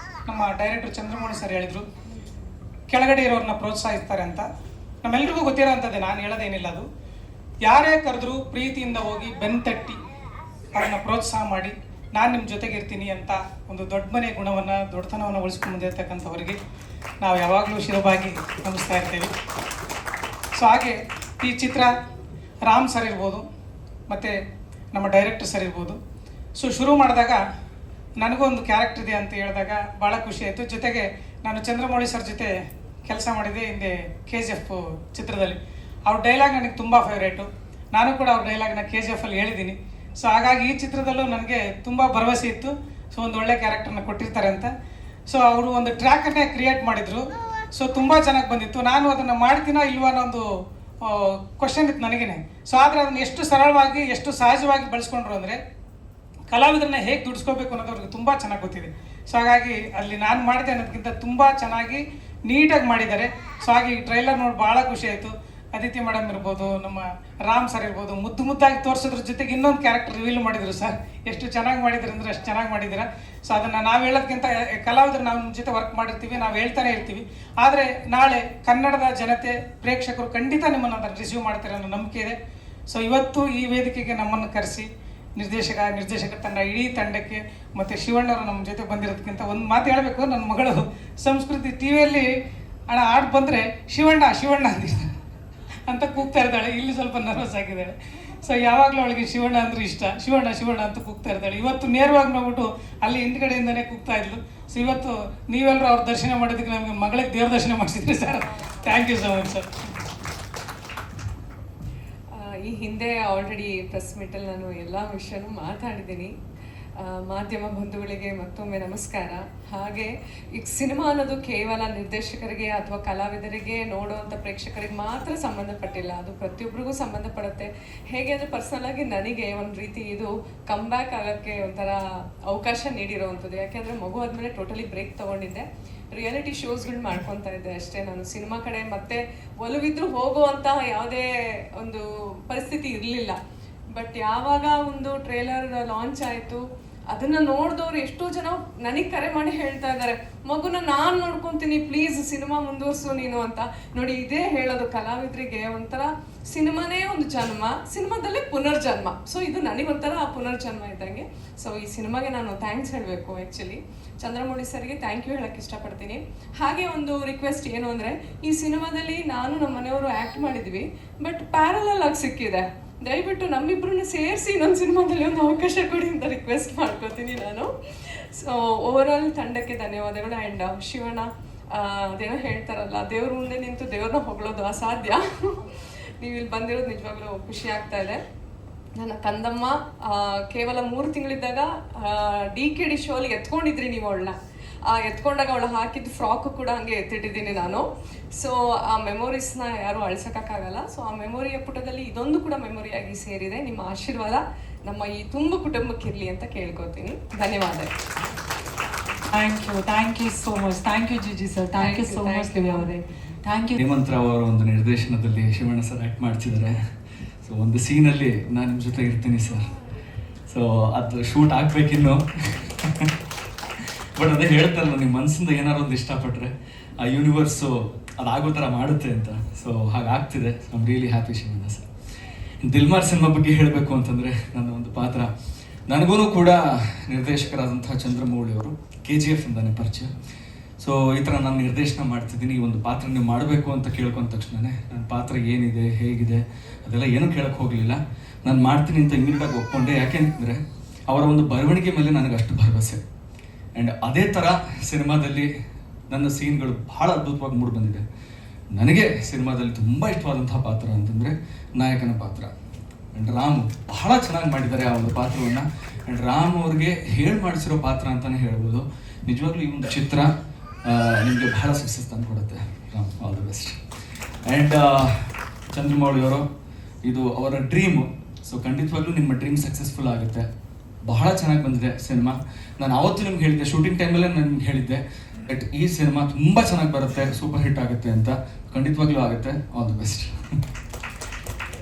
ನಮ್ಮ ಡೈರೆಕ್ಟರ್ ಚಂದ್ರಮೌಳಿ ಸರ್ ಹೇಳಿದರು, ಕೆಳಗಡೆ ಇರೋರನ್ನ ಪ್ರೋತ್ಸಾಹಿಸ್ತಾರೆ ಅಂತ ನಮ್ಮೆಲ್ರಿಗೂ ಗೊತ್ತಿರೋ ಅಂಥದ್ದೇ, ನಾನು ಹೇಳೋದೇನಿಲ್ಲ. ಅದು ಯಾರೇ ಕರೆದ್ರೂ ಪ್ರೀತಿಯಿಂದ ಹೋಗಿ ಬೆನ್ ತಟ್ಟಿ ಅವ್ರನ್ನ ಪ್ರೋತ್ಸಾಹ ಮಾಡಿ ನಾನು ನಿಮ್ಮ ಜೊತೆಗೆ ಇರ್ತೀನಿ ಅಂತ ಒಂದು ದೊಡ್ಡ ಮನೆ ಗುಣವನ್ನು, ದೊಡ್ಡತನವನ್ನು ಉಳಿಸ್ಕೊಂಡು ಬಂದಿರತಕ್ಕಂಥವ್ರಿಗೆ ನಾವು ಯಾವಾಗಲೂ ಶಿರಬಾಗಿ ನಮಿಸ್ತಾ ಇರ್ತೀವಿ. ಸೊ ಹಾಗೆ ಈ ಚಿತ್ರ ರಾಮ್ ಸರ್ ಇರ್ಬೋದು ಮತ್ತು ನಮ್ಮ ಡೈರೆಕ್ಟರ್ ಸರ್ ಇರ್ಬೋದು. ಸೊ ಶುರು ಮಾಡಿದಾಗ ನನಗೂ ಒಂದು ಕ್ಯಾರೆಕ್ಟರ್ ಇದೆ ಅಂತ ಹೇಳಿದಾಗ ಭಾಳ ಖುಷಿ ಆಯಿತು. ಜೊತೆಗೆ ನಾನು ಚಂದ್ರಮೌಳಿ ಸರ್ ಜೊತೆ ಕೆಲಸ ಮಾಡಿದ್ದೆ ಹಿಂದೆ KGF ಚಿತ್ರದಲ್ಲಿ. ಅವ್ರ ಡೈಲಾಗ್ ನನಗೆ ತುಂಬ ಫೇವ್ರೇಟು. ನಾನು ಕೂಡ ಅವ್ರ ಡೈಲಾಗ್ನ KGF ಅಲ್ಲಿ ಹೇಳಿದ್ದೀನಿ. ಸೊ ಹಾಗಾಗಿ ಈ ಚಿತ್ರದಲ್ಲೂ ನನಗೆ ತುಂಬ ಭರವಸೆ ಇತ್ತು. ಸೊ ಒಂದು ಒಳ್ಳೆ ಕ್ಯಾರೆಕ್ಟರ್ನ ಕೊಟ್ಟಿರ್ತಾರೆ ಅಂತ. ಸೊ ಅವರು ಒಂದು ಟ್ರ್ಯಾಕನ್ನೇ ಕ್ರಿಯೇಟ್ ಮಾಡಿದರು. ಸೊ ತುಂಬ ಚೆನ್ನಾಗಿ ಬಂದಿತ್ತು. ನಾನು ಅದನ್ನು ಮಾಡ್ತೀನೋ ಇಲ್ವಾ ಅನ್ನೋ ಒಂದು ಕ್ವಶನ್ ಇತ್ತು ನನಗೇನೆ. ಸೊ ಆದರೆ ಅದನ್ನು ಎಷ್ಟು ಸರಳವಾಗಿ, ಎಷ್ಟು ಸಹಜವಾಗಿ ಬಳಸ್ಕೊಂಡ್ರು ಅಂದರೆ ಕಲಾವಿದರನ್ನ ಹೇಗೆ ದುಡಿಸ್ಕೋಬೇಕು ಅನ್ನೋದು ಅವ್ರಿಗೆ ತುಂಬ ಚೆನ್ನಾಗಿ ಗೊತ್ತಿದೆ. ಸೊ ಹಾಗಾಗಿ ಅಲ್ಲಿ ನಾನು ಮಾಡಿದೆ ಅನ್ನೋದಕ್ಕಿಂತ ತುಂಬ ಚೆನ್ನಾಗಿ ನೀಟಾಗಿ ಮಾಡಿದ್ದಾರೆ. ಸೊ ಹಾಗೆ ಈ ಟ್ರೈಲರ್ ನೋಡಿ ಭಾಳ ಖುಷಿ ಆಯಿತು. ಅದಿತಿ ಮೇಡಮ್ ಇರ್ಬೋದು, ನಮ್ಮ ರಾಮ್ ಸರ್ ಇರ್ಬೋದು, ಮುದ್ದು ಮುದ್ದಾಗಿ ತೋರಿಸೋದ್ರ ಜೊತೆಗೆ ಇನ್ನೊಂದು ಕ್ಯಾರೆಕ್ಟರ್ ರಿವೀಲ್ ಮಾಡಿದ್ರು ಸರ್. ಎಷ್ಟು ಚೆನ್ನಾಗಿ ಮಾಡಿದ್ರು ಅಂದರೆ ಅಷ್ಟು ಚೆನ್ನಾಗಿ ಮಾಡಿದ್ದೀರಾ. ಸೊ ಅದನ್ನು ನಾವು ಹೇಳೋದಕ್ಕಿಂತ ಕಲಾವಿದರು ನಾವು ನಿಮ್ಮ ಜೊತೆ ವರ್ಕ್ ಮಾಡಿರ್ತೀವಿ, ನಾವು ಹೇಳ್ತಾನೆ ಇರ್ತೀವಿ. ಆದರೆ ನಾಳೆ ಕನ್ನಡದ ಜನತೆ, ಪ್ರೇಕ್ಷಕರು ಖಂಡಿತ ನಿಮ್ಮನ್ನು ಅದನ್ನು ರಿಸೀವ್ ಮಾಡ್ತಾರೆ ಅನ್ನೋ ನಂಬಿಕೆ ಇದೆ. ಸೊ ಇವತ್ತು ಈ ವೇದಿಕೆಗೆ ನಮ್ಮನ್ನು ಕರೆಸಿ ನಿರ್ದೇಶಕ ತಂಡ, ಇಡೀ ತಂಡಕ್ಕೆ ಮತ್ತು ಶಿವಣ್ಣವರು ನಮ್ಮ ಜೊತೆ ಬಂದಿರೋದಕ್ಕಿಂತ ಒಂದು ಮಾತು ಹೇಳಬೇಕು. ನನ್ನ ಮಗಳು ಸಂಸ್ಕೃತಿ ಟಿವಿಯಲ್ಲಿ ಅಣ್ಣ ಆಡ್ ಬಂದರೆ ಶಿವಣ್ಣ ಶಿವಣ್ಣ ಅಂತ ಕೂಗ್ತಾ ಇರ್ತಾಳೆ. ಇಲ್ಲಿ ಸ್ವಲ್ಪ ನರ್ವಸ್ ಆಗಿದ್ದಾಳೆ. ಸೊ ಯಾವಾಗಲೂ ಅವಳಿಗೆ ಶಿವಣ್ಣ ಅಂದ್ರೆ ಇಷ್ಟ. ಶಿವಣ್ಣ ಶಿವಣ್ಣ ಅಂತ ಕೂಗ್ತಾ ಇರ್ತಾಳೆ. ಇವತ್ತು ನೇರವಾಗಿ ನೋಡ್ಬಿಟ್ಟು ಅಲ್ಲಿ ಹಿಂದ್ಗಡೆಯಿಂದನೇ ಕೂಗ್ತಾ ಇದ್ಲು. ಸೊ ಇವತ್ತು ನೀವೆಲ್ಲರೂ ಅವ್ರ ದರ್ಶನ ಮಾಡೋದಕ್ಕೆ ನಮಗೆ ಮಗಳಿಗೆ ದೇವ್ರ ದರ್ಶನ ಮಾಡಿಸಿದ್ರಿ sir. Thank you so much sir. ಈ ಹಿಂದೆ ಆಲ್ರೆಡಿ ಪ್ರೆಸ್ ಮೀಟಲ್ಲಿ ನಾನು ಎಲ್ಲ ವಿಷಯನೂ ಮಾತಾಡಿದ್ದೀನಿ. ಮಾಧ್ಯಮ ಬಂಧುಗಳಿಗೆ ಮತ್ತೊಮ್ಮೆ ನಮಸ್ಕಾರ. ಹಾಗೆ ಈಗ ಸಿನಿಮಾ ಅನ್ನೋದು ಕೇವಲ ನಿರ್ದೇಶಕರಿಗೆ ಅಥವಾ ಕಲಾವಿದರಿಗೆ, ನೋಡುವಂಥ ಪ್ರೇಕ್ಷಕರಿಗೆ ಮಾತ್ರ ಸಂಬಂಧಪಟ್ಟಿಲ್ಲ, ಅದು ಪ್ರತಿಯೊಬ್ಬರಿಗೂ ಸಂಬಂಧಪಡುತ್ತೆ. ಹೇಗೆ ಅಂದರೆ ಪರ್ಸನಲಾಗಿ ನನಗೆ ಒಂದು ರೀತಿ ಇದು ಕಮ್ ಬ್ಯಾಕ್ ಆಗೋಕ್ಕೆ ಒಂಥರ ಅವಕಾಶ ನೀಡಿರೋವಂಥದ್ದು. ಯಾಕೆಂದರೆ ಮಗು ಆದಮೇಲೆ ಟೋಟಲಿ ಬ್ರೇಕ್ ತೊಗೊಂಡಿದ್ದೆ. ರಿಯಾಲಿಟಿ ಶೋಸ್ಗಳು ಮಾಡ್ಕೊತಾ ಇದ್ದೆ ಅಷ್ಟೇ. ನಾನು ಸಿನಿಮಾ ಕಡೆ ಮತ್ತೆ ಒಲವಿದ್ರು ಹೋಗುವಂಥ ಯಾವುದೇ ಒಂದು ಪರಿಸ್ಥಿತಿ ಇರಲಿಲ್ಲ. ಬಟ್ ಯಾವಾಗ ಒಂದು ಟ್ರೇಲರ್ ಲಾಂಚ್ ಆಯಿತು, ಅದನ್ನು ನೋಡಿದವ್ರು ಎಷ್ಟೋ ಜನ ನನಗೆ ಕರೆ ಮಾಡಿ ಹೇಳ್ತಾ ಇದ್ದಾರೆ, ಮಗುನ ನಾನು ನೋಡ್ಕೊತೀನಿ, ಪ್ಲೀಸ್ ಸಿನಿಮಾ ಮುಂದುವರ್ಸು ನೀನು ಅಂತ. ನೋಡಿ, ಇದೇ ಹೇಳೋದು ಕಲಾವಿದರಿಗೆ ಒಂಥರ ಸಿನಿಮಾನೇ ಒಂದು ಜನ್ಮ, ಸಿನಿಮಾದಲ್ಲೇ ಪುನರ್ಜನ್ಮ. ಸೊ ಇದು ನನಗೊಂಥರ ಆ ಪುನರ್ಜನ್ಮ ಇದ್ದಂಗೆ. ಸೊ ಈ ಸಿನಿಮಾಗೆ ನಾನು ಥ್ಯಾಂಕ್ಸ್ ಹೇಳಬೇಕು. ಆ್ಯಕ್ಚುಲಿ ಚಂದ್ರಮೌಳಿ ಸರ್ಗೆ ಥ್ಯಾಂಕ್ ಯು ಹೇಳೋಕ್ಕೆ ಇಷ್ಟಪಡ್ತೀನಿ. ಹಾಗೆ ಒಂದು ರಿಕ್ವೆಸ್ಟ್ ಏನು ಅಂದರೆ, ಈ ಸಿನಿಮಾದಲ್ಲಿ ನಾನು ನಮ್ಮ ಮನೆಯವರು ಆ್ಯಕ್ಟ್ ಮಾಡಿದ್ವಿ, ಬಟ್ ಪ್ಯಾರಲಲ್ ಆಗಿ ಸಿಕ್ಕಿದೆ. ದಯವಿಟ್ಟು ನಮ್ಮಿಬ್ಬರನ್ನ ಸೇರಿಸಿ ಇನ್ನೊಂದು ಸಿನಿಮಾದಲ್ಲಿ ಒಂದು ಅವಕಾಶ ಕೊಡಿ ಅಂತ ರಿಕ್ವೆಸ್ಟ್ ಮಾಡ್ಕೋತೀನಿ ನಾನು. ಸೊ ಓವರಾಲ್ ತಂಡಕ್ಕೆ ಧನ್ಯವಾದಗಳು. ಆ್ಯಂಡ್ ಶಿವಣ್ಣ, ಅದೇನೋ ಹೇಳ್ತಾರಲ್ಲ, ದೇವ್ರ ಮುಂದೆ ನಿಂತು ದೇವ್ರನ್ನ ಹೊಗಳೋದು ಅಸಾಧ್ಯ. ನೀವು ಇಲ್ಲಿ ಬಂದಿರೋದು ನಿಜವಾಗ್ಲೂ ಖುಷಿ ಆಗ್ತಾ ಇದೆ. ನನ್ನ ಕಂದಮ್ಮ ಕೇವಲ 3 ತಿಂಗಳಿದ್ದಾಗ DKD ಶೋಲಿ ಎತ್ಕೊಂಡಿದ್ರಿ ನೀವು ಅವಳನ್ನ. ಎತ್ಕೊಂಡಾಗ ಅವಳು ಹಾಕಿದ್ದು ಫ್ರಾಕು ಕೂಡ ಹಂಗೆ ಎತ್ತಿಟ್ಟಿದ್ದೀನಿ ನಾನು. ಸೊ ಆ ಮೆಮೊರೀಸ್ನ ಯಾರು ಅಳ್ಸೋಕ್ಕಾಗಲ್ಲ. ಸೊ ಆ ಮೆಮೊರಿಯ ಪುಟದಲ್ಲಿ ಇದೊಂದು ಕೂಡ ಮೆಮೊರಿಯಾಗಿ ಸೇರಿದೆ. ನಿಮ್ಮ ಆಶೀರ್ವಾದ ನಮ್ಮ ಈ ತುಂಬ ಕುಟುಂಬಕ್ಕಿರಲಿ ಅಂತ ಕೇಳ್ಕೊತೀನಿ. ಧನ್ಯವಾದ. Thank you so much. Thank you ಜಿಜಿ sir. Thank you so much Divya ಅವರೇ. Thank you. ಹೇಮಂತ್ ರಾವ್ ಅವರ ಒಂದು ನಿರ್ದೇಶನದಲ್ಲಿ ಶಿವಣ್ಣ ಸರ್ ಆ್ಯಕ್ಟ್ ಮಾಡ್ತಿದ್ದಾರೆ. ಸೊ ಒಂದು ಸೀನಲ್ಲಿ ನಾನು ನಿಮ್ಮ ಜೊತೆ ಇರ್ತೀನಿ ಸರ್. ಸೊ ಅದು ಶೂಟ್ ಆಗಬೇಕಿನ್ನು. ಬಟ್ ಅದೇ ಹೇಳ್ತಾರಲ್ಲ, ನಿಮ್ಮ ಮನಸ್ಸಿಂದ ಏನಾರು ಒಂದು ಇಷ್ಟಪಟ್ಟರೆ ಆ ಯೂನಿವರ್ಸು ಅದಾಗೋ ಥರ ಮಾಡುತ್ತೆ ಅಂತ. ಸೊ ಹಾಗಾಗ್ತಿದೆ. So I'm really happy Shivanna sir. Dilmar cinema ಬಗ್ಗೆ ಹೇಳಬೇಕು ಅಂತಂದರೆ, ನನ್ನ ಒಂದು ಪಾತ್ರ, ನನಗೂ ಕೂಡ ನಿರ್ದೇಶಕರಾದಂಥ ಚಂದ್ರಮೌಳಿ ಅವರು KGF ಇಂದಾನೆ ಪರಿಚಯ. ಸೊ ಈ ಥರ ನಾನು ನಿರ್ದೇಶನ ಮಾಡ್ತಿದ್ದೀನಿ, ಈ ಒಂದು ಪಾತ್ರ ನೀವು ಮಾಡಬೇಕು ಅಂತ ಕೇಳ್ಕೊಂಡ ತಕ್ಷಣವೇ ನನ್ನ ಪಾತ್ರ ಏನಿದೆ, ಹೇಗಿದೆ, ಅದೆಲ್ಲ ಏನೂ ಕೇಳಕ್ಕೆ ಹೋಗಲಿಲ್ಲ. ನಾನು ಮಾಡ್ತೀನಿ ಅಂತ ಇಮಿಡಿಯೇಟಾಗಿ ಒಪ್ಕೊಂಡೆ. ಯಾಕೆಂತಂದರೆ ಅವರ ಒಂದು ಬರವಣಿಗೆ ಮೇಲೆ ನನಗೆ ಅಷ್ಟು ಭರವಸೆ. ಆ್ಯಂಡ್ ಅದೇ ಥರ ಸಿನಿಮಾದಲ್ಲಿ ನನ್ನ ಸೀನ್ಗಳು ಭಾಳ ಅದ್ಭುತವಾಗಿ ಮೂಡಿ ಬಂದಿದೆ. ನನಗೆ ಸಿನಿಮಾದಲ್ಲಿ ತುಂಬ ಇಷ್ಟವಾದಂಥ ಪಾತ್ರ ಅಂತಂದರೆ ನಾಯಕನ ಪಾತ್ರ. ಆ್ಯಂಡ್ ರಾಮು ಬಹಳ ಚೆನ್ನಾಗಿ ಮಾಡಿದ್ದಾರೆ ಆ ಒಂದು ಪಾತ್ರವನ್ನು. ಆ್ಯಂಡ್ ರಾಮ್ ಅವ್ರಿಗೆ ಹೇಳಿ ಮಾಡಿಸಿರೋ ಪಾತ್ರ ಅಂತಲೇ ಹೇಳ್ಬೋದು. ನಿಜವಾಗ್ಲೂ ಈ ಒಂದು ಚಿತ್ರ ನಿಮಗೆ ಬಹಳ ಸಕ್ಸಸ್ ತಂದು ಕೊಡುತ್ತೆ. Ram, all the best. And Chandramouli ಅವರು, ಇದು ಅವರ ಡ್ರೀಮು. ಸೊ ಖಂಡಿತವಾಗ್ಲೂ ನಿಮ್ಮ ಡ್ರೀಮ್ ಸಕ್ಸಸ್ಫುಲ್ ಆಗುತ್ತೆ. ಬಹಳ ಚೆನ್ನಾಗಿ ಬಂದಿದೆ ಸಿನಿಮಾ. ನಾನು ಅವತ್ತು ನಿಮ್ಗೆ ಹೇಳಿದ್ದೆ, ಶೂಟಿಂಗ್ ಟೈಮಲ್ಲೇ ನಾನು ನಿಮ್ಗೆ ಹೇಳಿದ್ದೆ ಬಟ್ ಈ ಸಿನಿಮಾ ತುಂಬ ಚೆನ್ನಾಗಿ ಬರುತ್ತೆ, ಸೂಪರ್ ಹಿಟ್ ಆಗುತ್ತೆ ಅಂತ. ಖಂಡಿತವಾಗ್ಲೂ ಆಗುತ್ತೆ. All the best.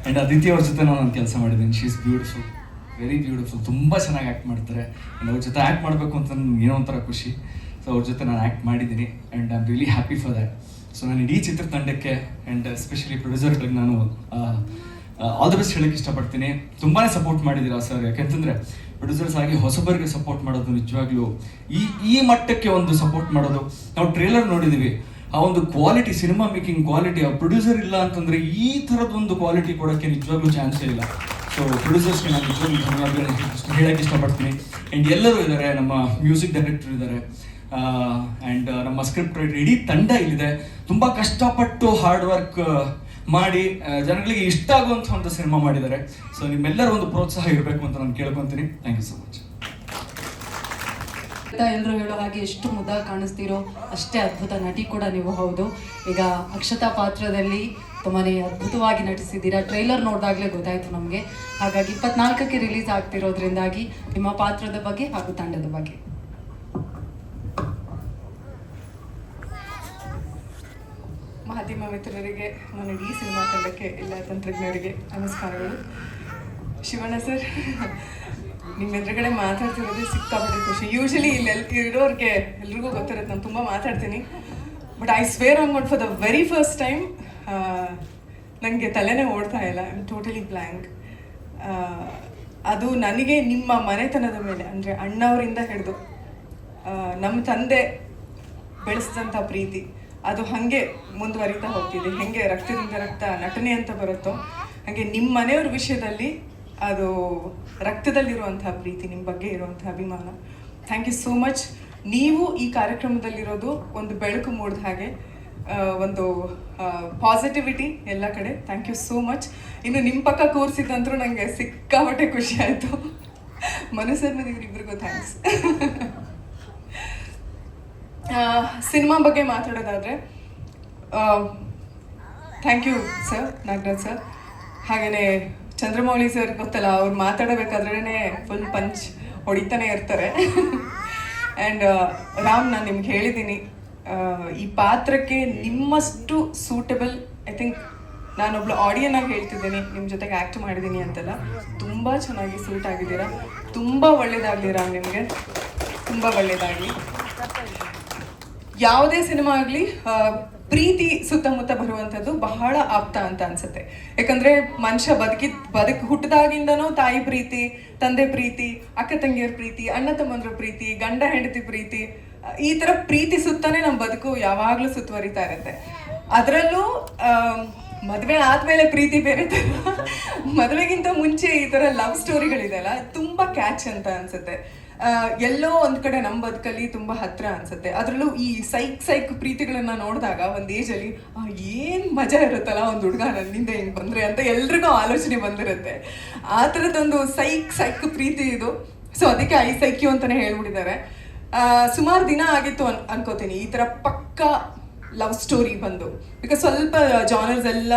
And Aditi ಅವ್ರ ಜೊತೆ ನಾನು ಕೆಲಸ ಮಾಡಿದ್ದೀನಿ. She is beautiful, very beautiful. ತುಂಬ ಚೆನ್ನಾಗಿ ಆ್ಯಕ್ಟ್ ಮಾಡ್ತಾರೆ. ಆ್ಯಂಡ್ ಅವ್ರ ಜೊತೆ ಆ್ಯಕ್ಟ್ ಮಾಡಬೇಕು ಅಂತ ನನಗೆ ಏನೋ ಒಂಥರ ಖುಷಿ. ಸೊ ಅವ್ರ ಜೊತೆ ನಾನು ಆ್ಯಕ್ಟ್ ಮಾಡಿದ್ದೀನಿ. And I am really happy for that. So ನಾನು ಇಡೀ ಚಿತ್ರತಂಡಕ್ಕೆ ಆ್ಯಂಡ್ ಎಸ್ಪೆಷಲಿ ಪ್ರೊಡ್ಯೂಸರ್ಗಳಿಗೆ ನಾನು ಆಲ್ ದ ಬೆಸ್ಟ್ ಹೇಳಕ್ಕೆ ಇಷ್ಟಪಡ್ತೀನಿ. ತುಂಬಾ ಸಪೋರ್ಟ್ ಮಾಡಿದ್ದೀರಾ ಸರ್. ಯಾಕೆಂತಂದರೆ ಪ್ರೊಡ್ಯೂಸರ್ಸ್ ಆಗಿ ಹೊಸಬರಿಗೆ ಸಪೋರ್ಟ್ ಮಾಡೋದು ನಿಜವಾಗ್ಲೂ ಈ ಮಟ್ಟಕ್ಕೆ ಒಂದು ಸಪೋರ್ಟ್ ಮಾಡೋದು. ನಾವು ಟ್ರೇಲರ್ ನೋಡಿದ್ದೀವಿ, ಆ ಒಂದು ಕ್ವಾಲಿಟಿ, ಸಿನಿಮಾ ಮೇಕಿಂಗ್ ಕ್ವಾಲಿಟಿ, ಆ ಪ್ರೊಡ್ಯೂಸರ್ ಇಲ್ಲ ಅಂತಂದರೆ ಈ ಥರದೊಂದು ಕ್ವಾಲಿಟಿ ಕೊಡೋಕ್ಕೆ ನಿಜವಾಗ್ಲೂ ಚಾನ್ಸೇ ಇಲ್ಲ. ಸೊ ಪ್ರೊಡ್ಯೂಸರ್ಸ್ಗೆ ನಾನು ನಿಜವಾಗ್ಲೂ ಧನ್ಯವಾದಗಳು ಹೇಳಕ್ಕೆ ಇಷ್ಟಪಡ್ತೀನಿ. ಆ್ಯಂಡ್ ಎಲ್ಲರೂ ಇದ್ದಾರೆ, ನಮ್ಮ ಮ್ಯೂಸಿಕ್ ಡೈರೆಕ್ಟರ್ ಇದ್ದಾರೆ, ಆ್ಯಂಡ್ ನಮ್ಮ ಸ್ಕ್ರಿಪ್ಟ್ ರೈಟರ್, ಇಡೀ ತಂಡ ಇಲ್ಲಿದೆ. ತುಂಬ ಕಷ್ಟಪಟ್ಟು ಹಾರ್ಡ್ ವರ್ಕ್ ಮಾಡಿ ಜನಗಳಿಗೆ ಇಷ್ಟ ಆಗುವಂಥ ಒಂದು ಸಿನಿಮಾ ಮಾಡಿದ್ದಾರೆ. ಸೊ ನಿಮ್ಮೆಲ್ಲರ ಒಂದು ಪ್ರೋತ್ಸಾಹ ಇರಬೇಕು ಅಂತ ನಾನು ಕೇಳ್ಕೊತೀನಿ. Thank you so much. ಎಲ್ಲರೂ ಹೇಳೋ ಹಾಗೆ ಎಷ್ಟು ಮುದ್ದಾಗಿ ಕಾಣಿಸ್ತೀರೋ ಅಷ್ಟೇ ಅದ್ಭುತ ನಟಿ ಕೂಡ ನೀವು ಹೌದು. ಈಗ ಅಕ್ಷತಾ ಪಾತ್ರದಲ್ಲಿ ತುಂಬಾ ಅದ್ಭುತವಾಗಿ ನಟಿಸಿದ್ದೀರಾ. ಟ್ರೈಲರ್ ನೋಡಿದಾಗಲೇ ಗೊತ್ತಾಯಿತು ನಮಗೆ. ಹಾಗಾಗಿ 24ಕ್ಕೆ ರಿಲೀಸ್ ಆಗ್ತಿರೋದ್ರಿಂದಾಗಿ ನಿಮ್ಮ ಪಾತ್ರದ ಬಗ್ಗೆ ಹಾಗೂ ತಂಡದ ಬಗ್ಗೆ. ಮಾಧ್ಯಮ ಮಿತ್ರರಿಗೆ, ನಾನು ಇಡೀ ಸಿನಿಮಾ ತಂಡಕ್ಕೆ, ಎಲ್ಲ ತಂತ್ರಜ್ಞರಿಗೆ ನಮಸ್ಕಾರಗಳು. ಶಿವಣ್ಣ ಸರ್, ನಿಮ್ಮ ಎದುರುಗಡೆ ಮಾತಾಡ್ತಿರೋದು ಸಿಕ್ಕಾಪಟ್ಟೆ ಖುಷಿ. ಯೂಶಲಿ ಇರೋರಿಗೆ ಎಲ್ರಿಗೂ ಗೊತ್ತಿರುತ್ತೆ ನಾನು ತುಂಬ ಮಾತಾಡ್ತೀನಿ, but I square on god for the very first time ನನಗೆ ತಲೆನೇ ಓಡ್ತಾ ಇಲ್ಲ. I am totally blank. ಅದು ನನಗೆ ನಿಮ್ಮ ಮನೆತನದ ಮೇಲೆ, ಅಂದರೆ ಅಣ್ಣವರಿಂದ ಹಿಡಿದು ನಮ್ಮ ತಂದೆ ಬೆಳೆಸಿದಂಥ ಪ್ರೀತಿ ಅದು ಹಾಗೆ ಮುಂದುವರಿತಾ ಹೋಗ್ತಿದೆ. ಹೇಗೆ ರಕ್ತದಿಂದ ರಕ್ತ ನಟನೆ ಅಂತ ಬರುತ್ತೋ ಹಾಗೆ ನಿಮ್ಮ ಮನೆಯವ್ರ ವಿಷಯದಲ್ಲಿ ಅದು ರಕ್ತದಲ್ಲಿರುವಂತಹ ಪ್ರೀತಿ, ನಿಮ್ಮ ಬಗ್ಗೆ ಇರುವಂತಹ ಅಭಿಮಾನ. Thank you so much. ನೀವು ಈ ಕಾರ್ಯಕ್ರಮದಲ್ಲಿರೋದು ಒಂದು ಬೆಳಕು ಮೂಡಿದ ಹಾಗೆ, ಒಂದು ಪಾಸಿಟಿವಿಟಿ ಎಲ್ಲ ಕಡೆ. Thank you so much. ಇನ್ನು ನಿಮ್ಮ ಪಕ್ಕ ಕೂರಿಸಿದಂತರೂ ನನಗೆ ಸಿಕ್ಕಾಪಟ್ಟೆ ಖುಷಿ ಆಯಿತು. ಮನಸ್ಸನ್ನು ಇವರಿಬ್ಬರಿಗೂ ಥ್ಯಾಂಕ್ಸ್. ಸಿನಿಮಾ ಬಗ್ಗೆ ಮಾತಾಡೋದಾದರೆ thank you sir, Nagaraj sir. ಹಾಗೆಯೇ ಚಂದ್ರಮೌಳಿ ಸರ್, ಗೊತ್ತಲ್ಲ, ಅವ್ರು ಮಾತಾಡಬೇಕಾದ್ರೇ ಫುಲ್ ಪಂಚ್ ಹೊಡಿತಾನೆ ಇರ್ತಾರೆ. ಆ್ಯಂಡ್ ರಾಮ್, ನಾನು ನಿಮ್ಗೆ ಹೇಳಿದ್ದೀನಿ, ಈ ಪಾತ್ರಕ್ಕೆ ನಿಮ್ಮಷ್ಟು ಸೂಟಬಲ್, ಐ ಥಿಂಕ್ ನಾನೊಬ್ಳು ಆಡಿಯನ್ ಆಗಿ ಹೇಳ್ತಿದ್ದೀನಿ, ನಿಮ್ಮ ಜೊತೆಗೆ ಆ್ಯಕ್ಟ್ ಮಾಡಿದ್ದೀನಿ ಅಂತೆಲ್ಲ. ತುಂಬ ಚೆನ್ನಾಗಿ ಸೂಟ್ ಆಗಿದ್ದೀರಾ. ತುಂಬ ಒಳ್ಳೇದಾಗಲಿ ರಾಮ್, ನಿಮಗೆ ತುಂಬ ಒಳ್ಳೇದಾಗಲಿ. ಯಾವುದೇ ಸಿನಿಮಾ ಆಗಲಿ ಪ್ರೀತಿ ಸುತ್ತಮುತ್ತ ಬರುವಂಥದ್ದು ಬಹಳ ಆಪ್ತ ಅಂತ ಅನ್ಸುತ್ತೆ. ಯಾಕಂದರೆ ಮನುಷ್ಯ ಹುಟ್ಟಿದಾಗಿಂದನೂ ತಾಯಿ ಪ್ರೀತಿ, ತಂದೆ ಪ್ರೀತಿ, ಅಕ್ಕ ತಂಗಿಯರ ಪ್ರೀತಿ, ಅಣ್ಣ ತಮ್ಮಂದ್ರ ಪ್ರೀತಿ, ಗಂಡ ಹೆಂಡತಿ ಪ್ರೀತಿ, ಈ ಥರ ಪ್ರೀತಿ ಸುತ್ತನೇ ನಮ್ಮ ಬದುಕು ಯಾವಾಗಲೂ ಸುತ್ತುವರಿತಾ ಇರುತ್ತೆ. ಅದರಲ್ಲೂ ಮದುವೆ ಆದಮೇಲೆ ಪ್ರೀತಿ ಬೇರೆ ಥರ, ಮದುವೆಗಿಂತ ಮುಂಚೆ ಈ ಥರ ಲವ್ ಸ್ಟೋರಿಗಳಿದೆಯಲ್ಲ, ತುಂಬ ಕ್ಯಾಚ್ ಅಂತ ಅನ್ಸುತ್ತೆ. ಎಲ್ಲೋ ಒಂದು ಕಡೆ ನಮ್ಮ ಬದುಕಲ್ಲಿ ತುಂಬ ಹತ್ತಿರ ಅನಿಸುತ್ತೆ. ಅದರಲ್ಲೂ ಈ ಸೈಕ್ ಪ್ರೀತಿಗಳನ್ನು ನೋಡಿದಾಗ ಒಂದು ಏಜಲ್ಲಿ ಏನು ಮಜಾ ಇರುತ್ತಲ್ಲ, ಒಂದು ಹುಡುಗ ನನ್ನಿಂದ ಹಿಂಗೆ ಬಂದರೆ ಅಂತ ಎಲ್ರಿಗೂ ಆಲೋಚನೆ ಬಂದಿರುತ್ತೆ. ಆ ಥರದ್ದೊಂದು ಸೈಕ್ ಪ್ರೀತಿ ಇದು. ಸೊ ಅದಕ್ಕೆ ಐ ಸೈಕ್ಯು ಅಂತಲೇ ಹೇಳ್ಬಿಟ್ಟಿದ್ದಾರೆ. ಸುಮಾರು ದಿನ ಆಗಿತ್ತು ಅನ್ಕೋತೀನಿ ಈ ಥರ ಪಕ್ಕಾ ಲವ್ ಸ್ಟೋರಿ ಬಂದು. ಬಿಕಾಸ್ ಸ್ವಲ್ಪ ಜಾನರ್ಸ್ ಎಲ್ಲ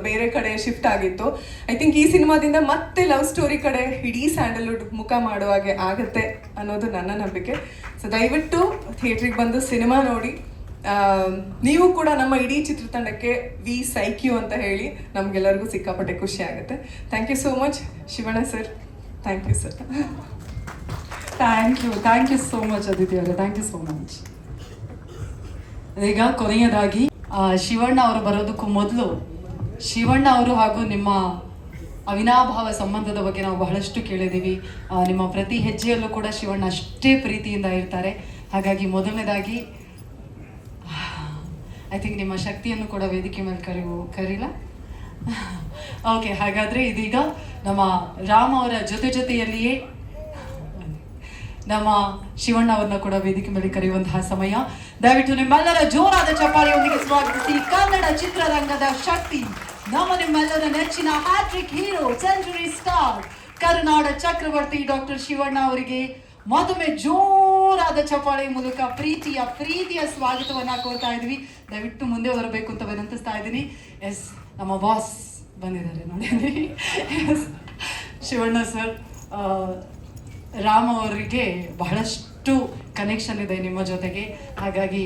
ಬೇರೆ ಕಡೆ ಶಿಫ್ಟ್ ಆಗಿತ್ತು. ಐ ಥಿಂಕ್ ಈ ಸಿನಿಮಾದಿಂದ ಮತ್ತೆ ಲವ್ ಸ್ಟೋರಿ ಕಡೆ ಇಡೀ ಸ್ಯಾಂಡಲ್ವುಡ್ ಮುಖ ಮಾಡುವಾಗೆ ಆಗುತ್ತೆ ಅನ್ನೋದು ನನ್ನ ನಂಬಿಕೆ. ಸೊ ದಯವಿಟ್ಟು ಥಿಯೇಟ್ರಿಗೆ ಬಂದು ಸಿನಿಮಾ ನೋಡಿ. ನೀವು ಕೂಡ ನಮ್ಮ ಇಡೀ ಚಿತ್ರತಂಡಕ್ಕೆ ವಿ ಸೈಕ್ಯೂ ಅಂತ ಹೇಳಿ ನಮಗೆಲ್ಲರಿಗೂ ಸಿಕ್ಕಾಪಟ್ಟೆ ಖುಷಿ ಆಗುತ್ತೆ. Thank you so much Shivanna sir. Thank you sir. Thank you so much Aditi ಅವರೇ. Thank you so much. ಈಗ ಕೊನೆಯದಾಗಿ ಶಿವಣ್ಣ ಅವರು ಬರೋದಕ್ಕೂ ಮೊದಲು ಶಿವಣ್ಣ ಅವರು ಹಾಗೂ ನಿಮ್ಮ ಅವಿನಾಭಾವ ಸಂಬಂಧದ ಬಗ್ಗೆ ನಾವು ಬಹಳಷ್ಟು ಕೇಳಿದ್ದೀವಿ. ನಿಮ್ಮ ಪ್ರತಿ ಹೆಜ್ಜೆಯಲ್ಲೂ ಕೂಡ ಶಿವಣ್ಣ ಅಷ್ಟೇ ಪ್ರೀತಿಯಿಂದ ಇರ್ತಾರೆ. ಹಾಗಾಗಿ ಮೊದಲನೇದಾಗಿ ಐ ಥಿಂಕ್ ನಿಮ್ಮ ಶಕ್ತಿಯನ್ನು ಕೂಡ ವೇದಿಕೆ ಮೇಲೆ ಕರೀಲ. ಓಕೆ, ಹಾಗಾದರೆ ಇದೀಗ ನಮ್ಮ ರಾಮ್ ಅವರ ಜೊತೆಯಲ್ಲಿಯೇ ನಮ್ಮ ಶಿವಣ್ಣ ಅವ್ರನ್ನ ಕೂಡ ವೇದಿಕೆ ಮೇಲೆ ಕರೆಯುವಂತಹ ಸಮಯ. ದಯವಿಟ್ಟು ನಿಮ್ಮೆಲ್ಲರ ಜೋರಾದ ಚಪ್ಪಾಳೆಯೊಂದಿಗೆ ಸ್ವಾಗತಿಸಿ ಕನ್ನಡ ಚಿತ್ರರಂಗದ ಶಕ್ತಿ, ನಿಮ್ಮೆಲ್ಲರ ನೆಚ್ಚಿನ ಹ್ಯಾಟ್ರಿಕ್ ಹೀರೋ, ಸೆಂಚುರಿ ಸ್ಟಾರ್, ಕರುನಾಡ ಚಕ್ರವರ್ತಿ ಡಾಕ್ಟರ್ ಶಿವಣ್ಣ ಅವರಿಗೆ ಮತ್ತೊಮ್ಮೆ ಜೋರಾದ ಚಪ್ಪಾಳೆ ಮೂಲಕ ಪ್ರೀತಿಯ ಸ್ವಾಗತವನ್ನ ಕೋರ್ತಾ ಇದ್ವಿ. ದಯವಿಟ್ಟು ಮುಂದೆ ಬರಬೇಕು ಅಂತ ವಿನಂತಿಸ್ತಾ ಇದ್ದೀನಿ. ಎಸ್, ನಮ್ಮ ಬಾಸ್ ಬಂದಿದ್ದಾರೆ ನೋಡಿ. ಎಸ್, ಶಿವಣ್ಣ ಸರ್, ರಾಮ್ ಅವರಿಗೆ ಬಹಳಷ್ಟು ಕನೆಕ್ಷನ್ ಇದೆ ನಿಮ್ಮ ಜೊತೆಗೆ. ಹಾಗಾಗಿ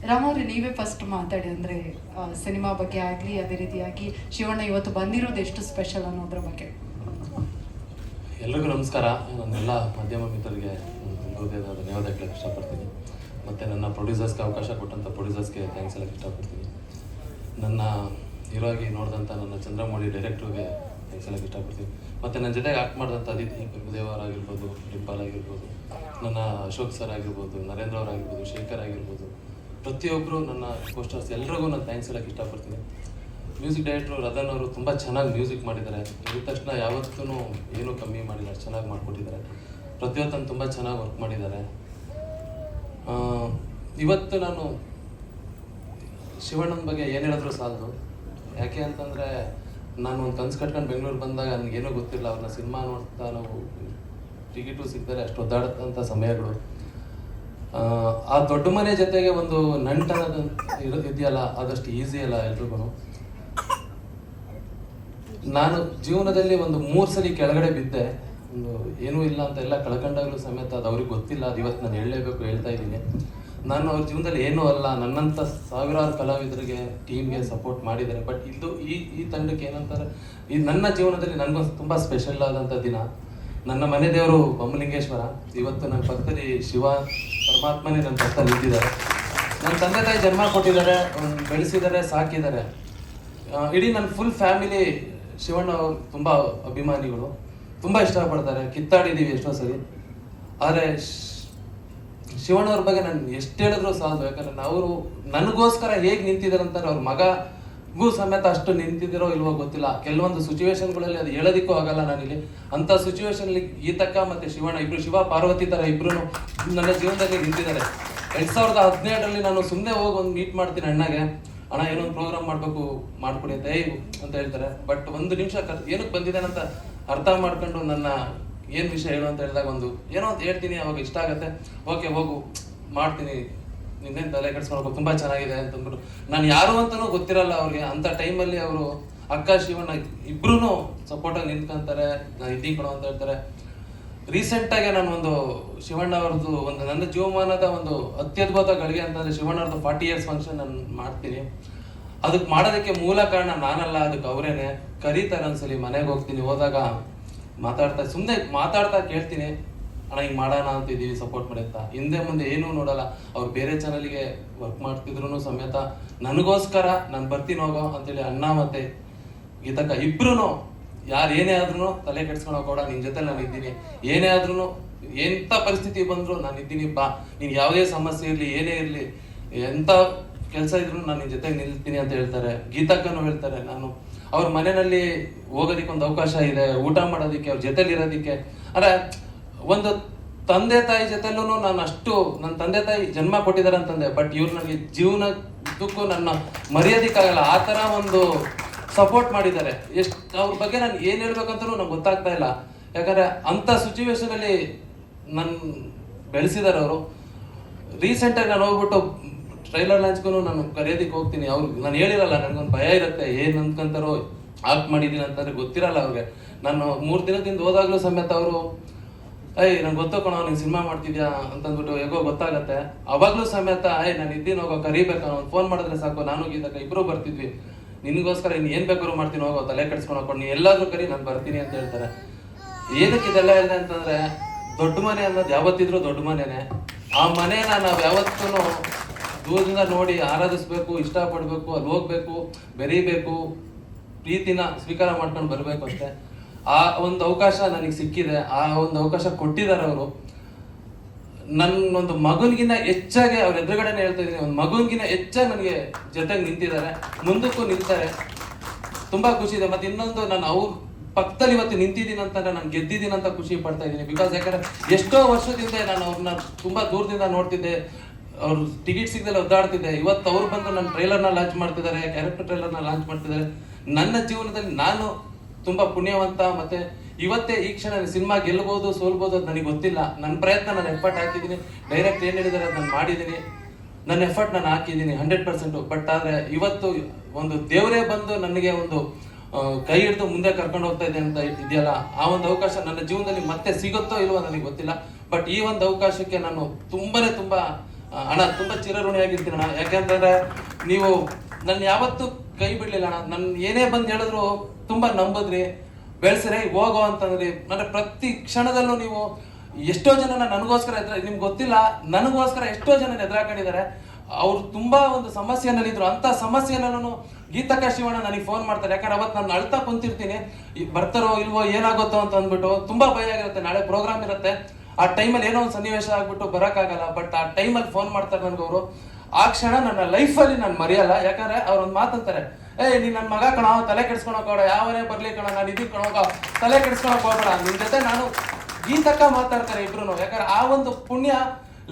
ರಾಮ್ ಅವ್ರಿಗೆ ನೀವೇ ಫಸ್ಟ್ ಮಾತಾಡಿ, ಅಂದರೆ ಸಿನಿಮಾ ಬಗ್ಗೆ ಆಗಲಿ, ಅದೇ ರೀತಿಯಾಗಿ ಶಿವಣ್ಣ ಇವತ್ತು ಬಂದಿರೋದು ಎಷ್ಟು ಸ್ಪೆಷಲ್ ಅನ್ನೋದ್ರ ಬಗ್ಗೆ. ಎಲ್ರಿಗೂ ನಮಸ್ಕಾರ. ನನ್ನೆಲ್ಲ ಮಾಧ್ಯಮ ಮಿತ್ರರಿಗೆ ಹೃದಯದ ಧನ್ಯವಾದ ಹೇಳಕ್ಕೆ ಇಷ್ಟಪಡ್ತೀನಿ. ಮತ್ತು ನನ್ನ ಪ್ರೊಡ್ಯೂಸರ್ಸ್ಗೆ ಅವಕಾಶ ಕೊಟ್ಟಂಥ ಪ್ರೊಡ್ಯೂಸರ್ಸ್ಗೆ ಥ್ಯಾಂಕ್ಸ್ ಹೇಳಕ್ಕೆ ಇಷ್ಟಪಡ್ತೀನಿ. ನನ್ನ ಹೀರೋ ಆಗಿ ನೋಡಿದಂಥ ನನ್ನ ಚಂದ್ರಮೌಳಿ ಡೈರೆಕ್ಟ್ರಿಗೆ ಥ್ಯಾಂಕ್ಸ್ ಹೇಳಕ್ಕೆ ಇಷ್ಟಪಡ್ತೀನಿ. ಮತ್ತು ನನ್ನ ಜೊತೆಗೆ ಆಕ್ಟ್ ಮಾಡಿದಂಥ ಅದಿತಿ ಪ್ರಭುದೇವರಾಗಿರ್ಬೋದು, ಡಿಂಪಲ್ ಆಗಿರ್ಬೋದು, ನನ್ನ ಅಶೋಕ್ ಸರ್ ಆಗಿರ್ಬೋದು, ನರೇಂದ್ರ ಅವರಾಗಿರ್ಬೋದು, ಶೇಖರ್ ಆಗಿರ್ಬೋದು, ಪ್ರತಿಯೊಬ್ಬರು ನನ್ನ ಪೋಸ್ಟರ್ಸ್ ಎಲ್ರಿಗೂ ನಾನು ಥ್ಯಾಂಕ್ಸ್ ಹೇಳಕ್ಕೆ ಇಷ್ಟಪಡ್ತೀನಿ. ಮ್ಯೂಸಿಕ್ ಡೈರೆಕ್ಟ್ರು ರತನ್ ಅವರು ತುಂಬ ಚೆನ್ನಾಗಿ ಮ್ಯೂಸಿಕ್ ಮಾಡಿದ್ದಾರೆ. ಇದ್ದ ತಕ್ಷಣ ಯಾವತ್ತೂ ಏನೂ ಕಮ್ಮಿ ಮಾಡಿಲ್ಲ, ಅಷ್ಟು ಚೆನ್ನಾಗಿ ಮಾಡಿಕೊಟ್ಟಿದ್ದಾರೆ. ಪ್ರತಿಯೊತ್ತನ್ನು ತುಂಬ ಚೆನ್ನಾಗಿ ವರ್ಕ್ ಮಾಡಿದ್ದಾರೆ. ಇವತ್ತು ನಾನು ಶಿವಣ್ಣನ ಬಗ್ಗೆ ಏನು ಹೇಳಿದ್ರು ಸಾಲದು. ಯಾಕೆ ಅಂತಂದರೆ ನಾನು ಒಂದು ಕನ್ಸು ಕಟ್ಕೊಂಡು ಬೆಂಗಳೂರು ಬಂದಾಗ ನನಗೇನೂ ಗೊತ್ತಿಲ್ಲ. ಅವ್ರನ್ನ ಸಿನಿಮಾ ನೋಡ್ತಾ ನಾವು ಟಿಕೆಟು ಸಿಗ್ತಾರೆ ಅಷ್ಟು ಒದ್ದಾಡಂಥ ಸಮಯಗಳು. ಆ ದೊಡ್ಡ ಮನೆ ಜೊತೆಗೆ ಒಂದು ನಂಟನ ಇದೆಯಲ್ಲ, ಅದಷ್ಟು ಈಸಿ ಅಲ್ಲ ಎಲ್ರಿಗೂ. ನಾನು ಜೀವನದಲ್ಲಿ ಒಂದು 3 ಸಲ ಕೆಳಗಡೆ ಬಿದ್ದೆ. ಒಂದು ಏನೂ ಇಲ್ಲ ಅಂತ ಎಲ್ಲ ಕಳ್ಕೊಂಡಾಗಲೂ ಸಮೇತ ಅದು ಅವ್ರಿಗೆ ಗೊತ್ತಿಲ್ಲ. ಅದು ಇವತ್ತು ನಾನು ಹೇಳಲೇಬೇಕು, ಹೇಳ್ತಾ ಇದ್ದೀನಿ. ನಾನು ಅವ್ರ ಜೀವನದಲ್ಲಿ ಏನೂ ಅಲ್ಲ, ನನ್ನಂಥ ಸಾವಿರಾರು ಕಲಾವಿದರಿಗೆ ಟೀಮ್ಗೆ ಸಪೋರ್ಟ್ ಮಾಡಿದ್ದಾರೆ. ಬಟ್ ಇದು ಈ ತಂಡಕ್ಕೆ ಏನಂತಾರೆ, ಇದು ನನ್ನ ಜೀವನದಲ್ಲಿ ನನಗೊಂದು ತುಂಬ ಸ್ಪೆಷಲ್ ಆದಂಥ ದಿನ. ನನ್ನ ಮನೆ ದೇವರು ಬೊಮ್ಮಲಿಂಗೇಶ್ವರ. ಇವತ್ತು ನನ್ನ ಪಕ್ಕದಲ್ಲಿ ಶಿವ ಪರಮಾತ್ಮನೇ ನನ್ನ ಪಕ್ಕದಲ್ಲಿ ಇದ್ದಿದ್ದಾರೆ. ನನ್ನ ತಂದೆ ತಾಯಿ ಜನ್ಮ ಕೊಟ್ಟಿದ್ದಾರೆ, ಬೆಳೆಸಿದ್ದಾರೆ, ಸಾಕಿದ್ದಾರೆ. ಇಡೀ ನನ್ನ ಫುಲ್ ಫ್ಯಾಮಿಲಿ ಶಿವಣ್ಣ ಅವರು ತುಂಬ ಅಭಿಮಾನಿಗಳು, ತುಂಬ ಇಷ್ಟಪಡ್ತಾರೆ. ಕಿತ್ತಾಡಿದ್ದೀವಿ ಎಷ್ಟೋ ಸರಿ. ಆದರೆ ಶಿವಣ್ಣವ್ರ ಬಗ್ಗೆ ನಾನು ಎಷ್ಟು ಹೇಳಿದ್ರು ಸಾಲದು. ಯಾಕಂದ್ರೆ ಅವರು ನನಗೋಸ್ಕರ ಹೇಗೆ ನಿಂತಿದ್ದಾರೆ ಅಂತಾರೆ. ಅವ್ರ ಮಗಗೂ ಸಮೇತ ಅಷ್ಟು ನಿಂತಿದ್ದೀರೋ ಇಲ್ವೋ ಗೊತ್ತಿಲ್ಲ. ಕೆಲವೊಂದು ಸಿಚುವೇಶನ್ಗಳಲ್ಲಿ ಅದು ಹೇಳೋದಿಕ್ಕೂ ಆಗಲ್ಲ ನಾನಿಲ್ಲಿ. ಅಂಥ ಸಿಚುವೇಶನಲ್ಲಿ ಗೀತಕ್ಕ ಮತ್ತು ಶಿವಣ್ಣ ಇಬ್ಬರು, ಶಿವ ಪಾರ್ವತಿ ಥರ ಇಬ್ಬರು ನನ್ನ ಜೀವನದಲ್ಲಿ ನಿಂತಿದ್ದಾರೆ. 2017ರಲ್ಲಿ ನಾನು ಸುಮ್ಮನೆ ಹೋಗಿ ಒಂದು ಮೀಟ್ ಮಾಡ್ತೀನಿ ಅಣ್ಣಗೆ, ಅಣ್ಣ ಏನೋ ಒಂದು ಪ್ರೋಗ್ರಾಮ್ ಮಾಡಬೇಕು, ಮಾಡ್ಕೊಡಿ ಅಂತ ಹೇಳ್ತಾರೆ. ಬಟ್ ಒಂದು ನಿಮಿಷ ಏನಕ್ಕೆ ಬಂದಿದ್ದೇನೆ ಅಂತ ಅರ್ಥ ಮಾಡ್ಕೊಂಡು ನನ್ನ ಏನು ವಿಷಯ ಹೇಳು ಅಂತ ಹೇಳಿದಾಗ ಏನೋ ಅಂತ ಹೇಳ್ತೀನಿ. ಅವಾಗ ಇಷ್ಟ ಆಗುತ್ತೆ, ಓಕೆ ಹೋಗು ಮಾಡ್ತೀನಿ, ನಿನ್ನೇನು ತಲೆ ಕೆಡ್ಸ್ಕೊಳ್ಬೇಕು, ತುಂಬ ಚೆನ್ನಾಗಿದೆ ಅಂತಂದ್ಬಿಟ್ಟು. ನಾನು ಯಾರು ಅಂತಲೂ ಗೊತ್ತಿರಲ್ಲ ಅವ್ರಿಗೆ. ಅಂಥ ಟೈಮಲ್ಲಿ ಅವರು ಅಕ್ಕ ಶಿವಣ್ಣ ಇಬ್ಬರೂ ಸಪೋರ್ಟಾಗಿ ನಿಂತ್ಕೊಂತಾರೆ, ನಾನು ಇದ್ದೀನಿ ಕೊಡೋ ಅಂತ ಹೇಳ್ತಾರೆ. ರೀಸೆಂಟಾಗಿ ನಾನು ಒಂದು ಶಿವಣ್ಣ ಅವ್ರದ್ದು ಒಂದು ನನ್ನ ಜೀವಮಾನದ ಒಂದು ಅತ್ಯದ್ಭುತ ಗಳಿಗೆ ಅಂತಂದರೆ ಶಿವಣ್ಣ ಅವ್ರದ್ದು 40 years ಫಂಕ್ಷನ್ ನಾನು ಮಾಡ್ತೀನಿ. ಅದಕ್ಕೆ ಮಾಡೋದಕ್ಕೆ ಮೂಲ ಕಾರಣ ನಾನಲ್ಲ, ಅದಕ್ಕೆ ಅವರೇನೆ ಕರೀತಾರೆ. ಒಂದ್ಸಲಿ ಮನೆಗೆ ಹೋಗ್ತೀನಿ, ಹೋದಾಗ ಸುಮ್ಮನೆ ಮಾತಾಡ್ತಾ ಕೇಳ್ತೀನಿ, ಅಣ್ಣ ಹಿಂಗೆ ಮಾಡೋಣ ಅಂತಿದ್ದೀವಿ, ಸಪೋರ್ಟ್ ಮಾಡಿ ಅಂತ. ಹಿಂದೆ ಮುಂದೆ ಏನೂ ನೋಡಲ್ಲ. ಅವ್ರು ಬೇರೆ ಚಾನಲ್ಗೆ ವರ್ಕ್ ಮಾಡ್ತಿದ್ರು ಸಮೇತ ನನಗೋಸ್ಕರ ನಾನು ಬರ್ತೀನಿ ಹೋಗೋ ಅಂತೇಳಿ ಅಣ್ಣ ಮತ್ತು ಗೀತಕ್ಕ ಇಬ್ರು ಯಾರು ಏನೇ ಆದ್ರೂ ತಲೆ ಕೆಡ್ಸ್ಕೊಳೋ ಕೂಡ ನಿನ್ನ ಜೊತೆ ನಾನು ಇದ್ದೀನಿ, ಏನೇ ಆದ್ರೂ ಎಂಥ ಪರಿಸ್ಥಿತಿ ಬಂದರೂ ನಾನು ಇದ್ದೀನಿ, ಬಾ, ನೀನು ಯಾವುದೇ ಸಮಸ್ಯೆ ಇರಲಿ, ಏನೇ ಇರಲಿ, ಎಂಥ ಕೆಲಸ ಇದ್ರು ನಾನು ನಿನ್ನ ಜೊತೆಗೆ ನಿಲ್ತೀನಿ ಅಂತ ಹೇಳ್ತಾರೆ. ಗೀತಕ್ಕನೂ ಹೇಳ್ತಾರೆ. ನಾನು ಅವ್ರ ಮನೆಯಲ್ಲಿ ಹೋಗೋದಕ್ಕೆ ಒಂದು ಅವಕಾಶ ಇದೆ, ಊಟ ಮಾಡೋದಕ್ಕೆ, ಅವ್ರ ಜೊತೆಲಿ ಇರೋದಕ್ಕೆ. ಅಂದರೆ ಒಂದು ತಂದೆ ತಾಯಿ ಜೊತೆಲೂ ನಾನು ಅಷ್ಟು, ನನ್ನ ತಂದೆ ತಾಯಿ ಜನ್ಮ ಕೊಟ್ಟಿದ್ದಾರೆ ಅಂತಂದೆ, ಬಟ್ ಇವ್ರು ನನಗೆ ಜೀವನಕ್ಕೂ ನನ್ನ ಮರೆಯೋದಕ್ಕಾಗಲ್ಲ. ಆ ಥರ ಒಂದು ಸಪೋರ್ಟ್ ಮಾಡಿದ್ದಾರೆ. ಎಷ್ಟು ಅವ್ರ ಬಗ್ಗೆ ನಾನು ಏನು ಹೇಳ್ಬೇಕಂತಲೂ ನಂಗೆ ಗೊತ್ತಾಗ್ತಾ ಇಲ್ಲ. ಯಾಕಂದರೆ ಅಂಥ ಸಿಚುವೇಶನಲ್ಲಿ ನನ್ನ ಬೆಳೆಸಿದ್ದಾರೆ ಅವರು. ರೀಸೆಂಟಾಗಿ ನಾನು ಹೋಗ್ಬಿಟ್ಟು ಟ್ರೈಲರ್ ಲಾಂಚ್ಗೂ ನಾನು ಕರೆಯೋದಕ್ಕೆ ಹೋಗ್ತೀನಿ. ನಾನು ಹೇಳಿರಲ್ಲ, ನನಗೊಂದು ಭಯ ಇರುತ್ತೆ, ಏನು ಅಂದ್ಕೊಂತಾರೋ ಆಕ್ಟ್ ಮಾಡಿದ್ದೀನಿ ಅಂತಂದರೆ ಗೊತ್ತಿರಲ್ಲ ಅವ್ರಿಗೆ. ನಾನು 3 ದಿನದಿಂದ ಹೋದಾಗಲೂ ಸಮೇತ ಅವರು ನಂಗೆ ಗೊತ್ತೋಕೋಣ ನೀನು ಸಿನಿಮಾ ಮಾಡ್ತಿದ್ಯಾ ಅಂತಂದ್ಬಿಟ್ಟು ಹೇಗೋ ಗೊತ್ತಾಗತ್ತೆ. ಅವಾಗಲೂ ಸಮೇತ ನಾನು ಇದ್ದೀನಿ ಹೋಗೋ, ಕರಿಬೇಕು, ಒಂದು ಫೋನ್ ಮಾಡಿದ್ರೆ ಸಾಕು, ನಾನು ಗೀತಕ್ಕ ಇಬ್ಬರು ಬರ್ತಿದ್ವಿ, ನಿನಗೋಸ್ಕರ ಇನ್ನು ಏನು ಬೇಕಾದ್ರೂ ಮಾಡ್ತೀನಿ, ಹೋಗೋ, ತಲೆ ಕೆಡ್ಸ್ಕೊಂಡು ಹಾಕೊಂಡು ನೀ ಎಲ್ಲಾದ್ರೂ ಕರಿ, ನಾನು ಬರ್ತೀನಿ ಅಂತ ಹೇಳ್ತಾರೆ. ಏನಕ್ಕೆ ಇದೆಲ್ಲ ಇದೆ ಅಂತಂದರೆ, ದೊಡ್ಡ ಮನೆ ಅನ್ನೋದು ಯಾವತ್ತಿದ್ರೂ ದೊಡ್ಡ ಮನೆನೇ. ಆ ಮನೇನ ನಾವು ಯಾವತ್ತೂ ದೂರದಿಂದ ನೋಡಿ ಆರಾಧಿಸ್ಬೇಕು, ಇಷ್ಟಪಡಬೇಕು, ಅಲ್ಲಿ ಹೋಗ್ಬೇಕು, ಬೆರೀಬೇಕು, ಪ್ರೀತಿನ ಸ್ವೀಕಾರ ಮಾಡ್ಕೊಂಡು ಬರಬೇಕು ಅಷ್ಟೇ. ಆ ಒಂದು ಅವಕಾಶ ನನಗೆ ಸಿಕ್ಕಿದೆ, ಆ ಒಂದು ಅವಕಾಶ ಕೊಟ್ಟಿದ್ದಾರೆ ಅವರು. ನನ್ನೊಂದು ಮಗನಿಗಿನ್ನ ಹೆಚ್ಚಾಗಿ ಅವ್ರ ಎದುರುಗಡೆನೆ ಹೇಳ್ತಾ ಇದ್ದೀನಿ, ಒಂದು ಮಗನಿಗಿನ್ನ ಹೆಚ್ಚಾಗಿ ನನಗೆ ಜೊತೆಗೆ ನಿಂತಿದ್ದಾರೆ, ಮುಂದಕ್ಕೂ ನಿಲ್ತಾರೆ. ತುಂಬ ಖುಷಿ ಇದೆ. ಮತ್ತು ಇನ್ನೊಂದು, ನಾನು ಅವ್ರ ಪಕ್ಕದಲ್ಲಿ ಇವತ್ತು ನಿಂತಿದ್ದೀನಿ ಅಂತಂದ್ರೆ ನಾನು ಗೆದ್ದಿದ್ದೀನಿ ಅಂತ ಖುಷಿ ಪಡ್ತಾ ಇದ್ದೀನಿ. ಬಿಕಾಸ್ ಯಾಕಂದರೆ ಎಷ್ಟೋ ವರ್ಷದಿಂದ ನಾನು ಅವ್ರನ್ನ ತುಂಬ ದೂರದಿಂದ ನೋಡ್ತಿದ್ದೆ, ಅವ್ರು ಟಿಕೆಟ್ ಸಿಗದಲ್ಲ ಒದ್ದಾಡ್ತಿದ್ದೆ. ಇವತ್ತು ಅವ್ರು ಬಂದು ನನ್ನ ಟ್ರೈಲರ್ನ ಲಾಂಚ್ ಮಾಡ್ತಿದ್ದಾರೆ, ಕ್ಯಾರೆಕ್ಟರ್ ಟ್ರೈಲರ್ನ ಲಾಂಚ್ ಮಾಡ್ತಿದ್ದಾರೆ. ನನ್ನ ಜೀವನದಲ್ಲಿ ನಾನು ತುಂಬ ಪುಣ್ಯವಂತ. ಮತ್ತು ಇವತ್ತೇ ಈ ಕ್ಷಣ ಸಿನಿಮಾ ಗೆಲ್ಬೋದು ಸೋಲ್ಬೋದು ಅದು ನನಗೆ ಗೊತ್ತಿಲ್ಲ. ನನ್ನ ಪ್ರಯತ್ನ, ನಾನು ಎಫರ್ಟ್ ಹಾಕಿದ್ದೀನಿ. ಡೈರೆಕ್ಟ್ ಏನು ಹೇಳಿದ್ದಾರೆ ಅದು ನಾನು ಮಾಡಿದ್ದೀನಿ, ನನ್ನ ಎಫರ್ಟ್ ನಾನು ಹಾಕಿದ್ದೀನಿ 100%. ಬಟ್ ಆದರೆ ಇವತ್ತು ಒಂದು ದೇವರೇ ಬಂದು ನನಗೆ ಒಂದು ಕೈ ಹಿಡಿದು ಮುಂದೆ ಕರ್ಕೊಂಡು ಹೋಗ್ತಾ ಇದೆ ಅಂತ ಇದೆಯಲ್ಲ, ಆ ಒಂದು ಅವಕಾಶ ನನ್ನ ಜೀವನದಲ್ಲಿ ಮತ್ತೆ ಸಿಗುತ್ತೋ ಇಲ್ವೋ ನನಗೆ ಗೊತ್ತಿಲ್ಲ. ಬಟ್ ಈ ಒಂದು ಅವಕಾಶಕ್ಕೆ ನಾನು ತುಂಬ ಅಣ್ಣ ತುಂಬ ಚಿರಋಣಿಯಾಗಿರ್ತೀನಿ ಅಣ್ಣ. ಯಾಕೆಂತಂದರೆ ನೀವು ನನ್ನ ಯಾವತ್ತೂ ಕೈ ಬಿಡಲಿಲ್ಲ ಅಣ್ಣ. ನನ್ನ ಏನೇ ಬಂದು ಹೇಳಿದ್ರು ತುಂಬ ನಂಬಿದ್ರಿ, ಬೆಳೆಸಿರಿ, ಹೋಗೋ ಅಂತಂದ್ರಿ. ಅಂದರೆ ಪ್ರತಿ ಕ್ಷಣದಲ್ಲೂ ನೀವು ಎಷ್ಟೋ ಜನ ನನಗೋಸ್ಕರ ನಿಮ್ಗೆ ಗೊತ್ತಿಲ್ಲ, ನನಗೋಸ್ಕರ ಎಷ್ಟೋ ಜನ ಎದುರಾಕೊಂಡಿದ್ದಾರೆ. ಅವ್ರು ತುಂಬಾ ಒಂದು ಸಮಸ್ಯೆನಲ್ಲಿದ್ರು. ಅಂತ ಸಮಸ್ಯೆನಲ್ಲೂ ಗೀತಕ್ಕ ಶಿವಣ್ಣ ನನಗೆ ಫೋನ್ ಮಾಡ್ತಾರೆ. ಯಾಕಂದ್ರೆ ಅವತ್ತು ನಾನು ಅಳ್ತಾ ಕುಂತಿರ್ತೀನಿ, ಬರ್ತಾರೋ ಇಲ್ವೋ ಏನಾಗುತ್ತೋ ಅಂತ ಅಂದ್ಬಿಟ್ಟು ತುಂಬಾ ಭಯ ಆಗಿರುತ್ತೆ. ನಾಳೆ ಪ್ರೋಗ್ರಾಮ್ ಇರುತ್ತೆ, ಆ ಟೈಮಲ್ಲಿ ಏನೋ ಒಂದು ಸನ್ನಿವೇಶ ಆಗ್ಬಿಟ್ಟು ಬರೋಕ್ಕಾಗಲ್ಲ. ಬಟ್ ಆ ಟೈಮಲ್ಲಿ ಫೋನ್ ಮಾಡ್ತಾರೆ ನನ್ಗೆ ಅವರು. ಆ ಕ್ಷಣ ನನ್ನ ಲೈಫಲ್ಲಿ ನಾನು ಮರೆಯಲ್ಲ. ಯಾಕಂದ್ರೆ ಅವ್ರೊಂದು ಮಾತಂತಾರೆ, ನೀನ್ ನನ್ನ ಮಗ ಕಣ, ತಲೆ ಕೆಡ್ಸ್ಕೊಳಕ್ ಹೋಡ, ಯಾವನೇ ಬರ್ಲಿ ಕಣ, ನಾನು ಇದೀನಿ ಕಣೋಗ, ತಲೆ ಕೆಡ್ಸ್ಕೊಳಕ್ ಹೋಗ್ಬೇಡ. ನಿನ್ ಜೊತೆ ನಾನು ಗೀತಕ್ಕ ಮಾತಾಡ್ತಾರೆ ಇಬ್ರು. ಯಾಕಂದ್ರೆ ಆ ಒಂದು ಪುಣ್ಯ